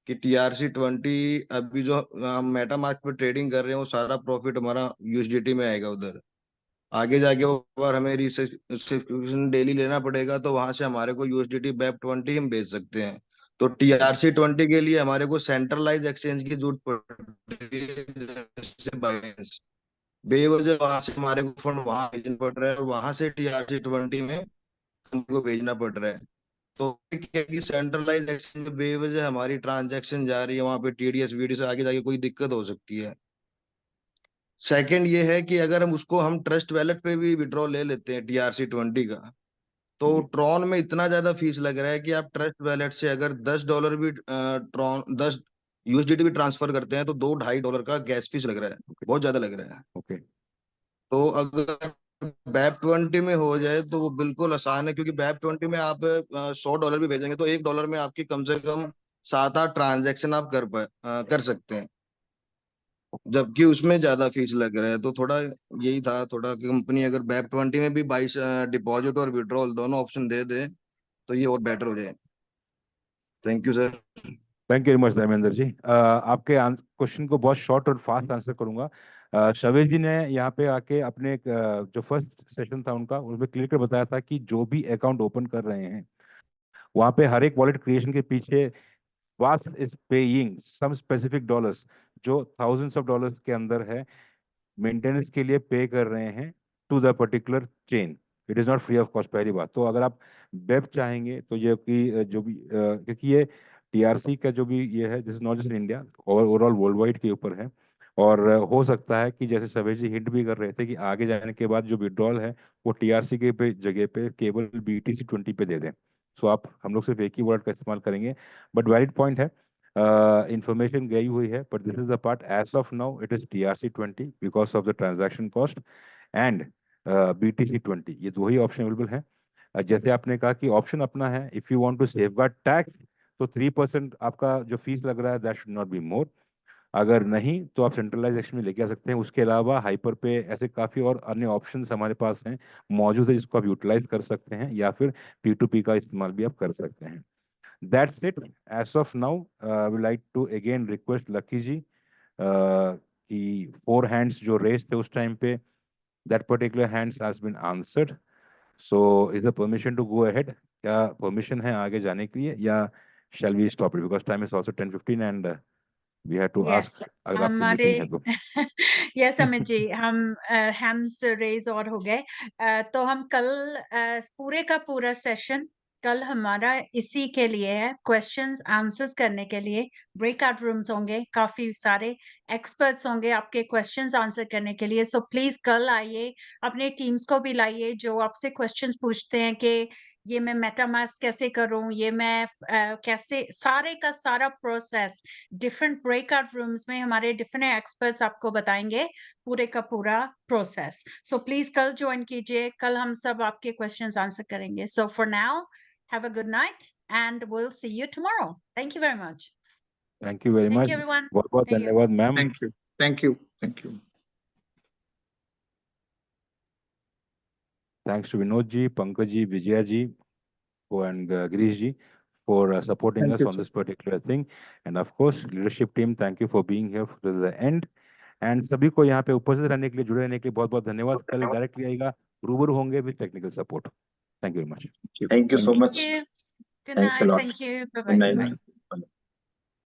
कि TRC20 अभी जो हम मेटामास्क पे ट्रेडिंग कर रहे हैं वो सारा प्रॉफिट हमारा यूएसडीटी में आएगा उधर। आगे जाके वो बार हमें सब्सक्रिप्शन डेली लेना पड़ेगा, तो वहां से हमारे को यूएसडीटी BEP20 हम बेच सकते हैं। तो TRC20 के लिए हमारे को सेंट्रलाइज एक्सचेंज की जरूरत पड़ती है, जैसे बाइनेंस। बेवजह वहां से हमारे को फंड वहां भेजना पड़ रहा है और वहां से TRC20 में हमको भेजना पड़ रहा है। तो क्या है कि सेंट्रलाइज एक्सचेंज में बेवजह हमारी ट्रांजैक्शन जा रही है, वहां पे TDS VDS से आगे जाके कोई दिक्कत हो सकती है। सेकंड ये है कि अगर हम ट्रस्ट वैलेट पे भी विड्रॉ ले लेते हैं TRC20 का, तो ट्रॉन में इतना ज्यादा फीस लग रहा है कि आप ट्रस्ट वैलेट से अगर $10 भी ट्रॉन 10 यूएसडीटी भी ट्रांसफर करते हैं तो $2-2.5 का गैस फीस लग रहा है। बहुत ज्यादा लग रहा है। ओके। तो अगर BEP20 में हो जाए तो वो बिल्कुल आसान है, क्योंकि BEP20 में आप $100 भी भेजेंगे तो $1 में आपकी कम से कम 7-8 ट्रांजेक्शन आप कर सकते हैं, जबकि उसमें ज्यादा फीस लग रहा है। तो थोड़ा यही था, थोड़ा कंपनी अगर BEP20 में भी 22 डिपॉजिट और विड्रॉल दोनों ऑप्शन दे दे तो ये और बेटर हो जाए। Thank you sir. Thank you very much Dharmendra ji. आपके क्वेश्चन को बहुत शॉर्ट और फास्ट आंसर करूंगा। शवेश जी ने यहाँ पे आके अपने जो फर्स्ट सेशन था उनका, उसमें क्लियर कर बताया था कि जो भी अकाउंट ओपन कर रहे हैं वहाँ पे हर एक वॉलेट क्रिएशन के पीछे Vast is paying some specific dollars, जो थाउजेंड्स ऑफ डॉलर्स के अंदर है, मेंटेनेंस के लिए पे कर रहे हैं to the particular chain. It is not free of cost, पहली बात। तो अगर आप वेब चाहेंगे तो ये कि जो भी क्योंकि ये TRC का जो भी ये है, this is not just in India, overall world wide के ऊपर है। और हो सकता है कि जैसे सवेश जी हिंट भी कर रहे थे कि आगे जाने के बाद जो विड्रॉल है वो TRC के पे जगह पे केवल BTC20 पे दे दें। सो आप हम लोग सिर्फ एक ही वर्ड का इस्तेमाल करेंगे। बट वैलिड पॉइंट है, information गई हुई है, but this is the part as of now it is TRC20 because of the transaction cost and BTC20, ये दो ही ऑप्शन अवेलेबल हैं। जैसे आपने कहा कि ऑप्शन अपना है, if you want to safeguard tax तो 3% आपका जो फीस लग रहा है that should not be more. अगर नहीं तो आप सेंट्रलाइज एक्शन में लेके आ सकते हैं। उसके अलावा हाइपर पे ऐसे काफ़ी और अन्य ऑप्शंस हमारे पास हैं मौजूद है, जिसको आप यूटिलाइज कर सकते हैं, या फिर P2P का इस्तेमाल भी आप कर सकते हैं। That's it. As of now, I would like to again request Lucky जी कि 4 hands जो raised थे उस time पे, that particular hands has been answered. So is the permission to go ahead? क्या permission है आगे जाने के लिए, या shall we stop it? Because time is also 10:15 and we have to yes ask अगर आपकी हमारे meeting है तो। यस अमित जी, हम हैंड्स रेज और हो गए। तो हम कल पूरे का पूरा सेशन कल हमारा इसी के लिए है, क्वेश्चंस आंसर्स करने के लिए। ब्रेकआउट रूम्स होंगे, काफी सारे एक्सपर्ट्स होंगे आपके क्वेश्चंस आंसर करने के लिए। सो प्लीज कल आइए, अपने टीम्स को भी लाइए जो आपसे क्वेश्चंस पूछते हैं कि ये मैं मेटामास्क कैसे करूं, ये मैं कैसे, सारे का सारा प्रोसेस डिफरेंट ब्रेकआउट रूम्स में हमारे डिफरेंट एक्सपर्ट्स आपको बताएंगे पूरे का पूरा प्रोसेस। सो प्लीज कल ज्वाइन कीजिए, कल हम सब आपके क्वेश्चंस आंसर करेंगे। So for now have a good night and we'll see you tomorrow. Thank you very much. Thank you very Thank much. you everyone. बहुत बहुत See you. धन्यवाद ma'am. Thank you, thank you, thank you. Thanks to Vinod ji, Pankaj ji, Vijaya ji, and Girish ji for supporting thank us you on sir. this particular thing. And of course, leadership team, thank you for being here to the end. And सभी को यहाँ पे उपस्थित रहने के लिए, जुड़े रहने के लिए बहुत बहुत धन्यवाद। कल डायरेक्टली आएगा, रूबरू होंगे with technical support. Thank you very much. Thank you so Thank much. you. Good thanks a night. Lot. Thank you. Good Bye-bye. Night. Bye.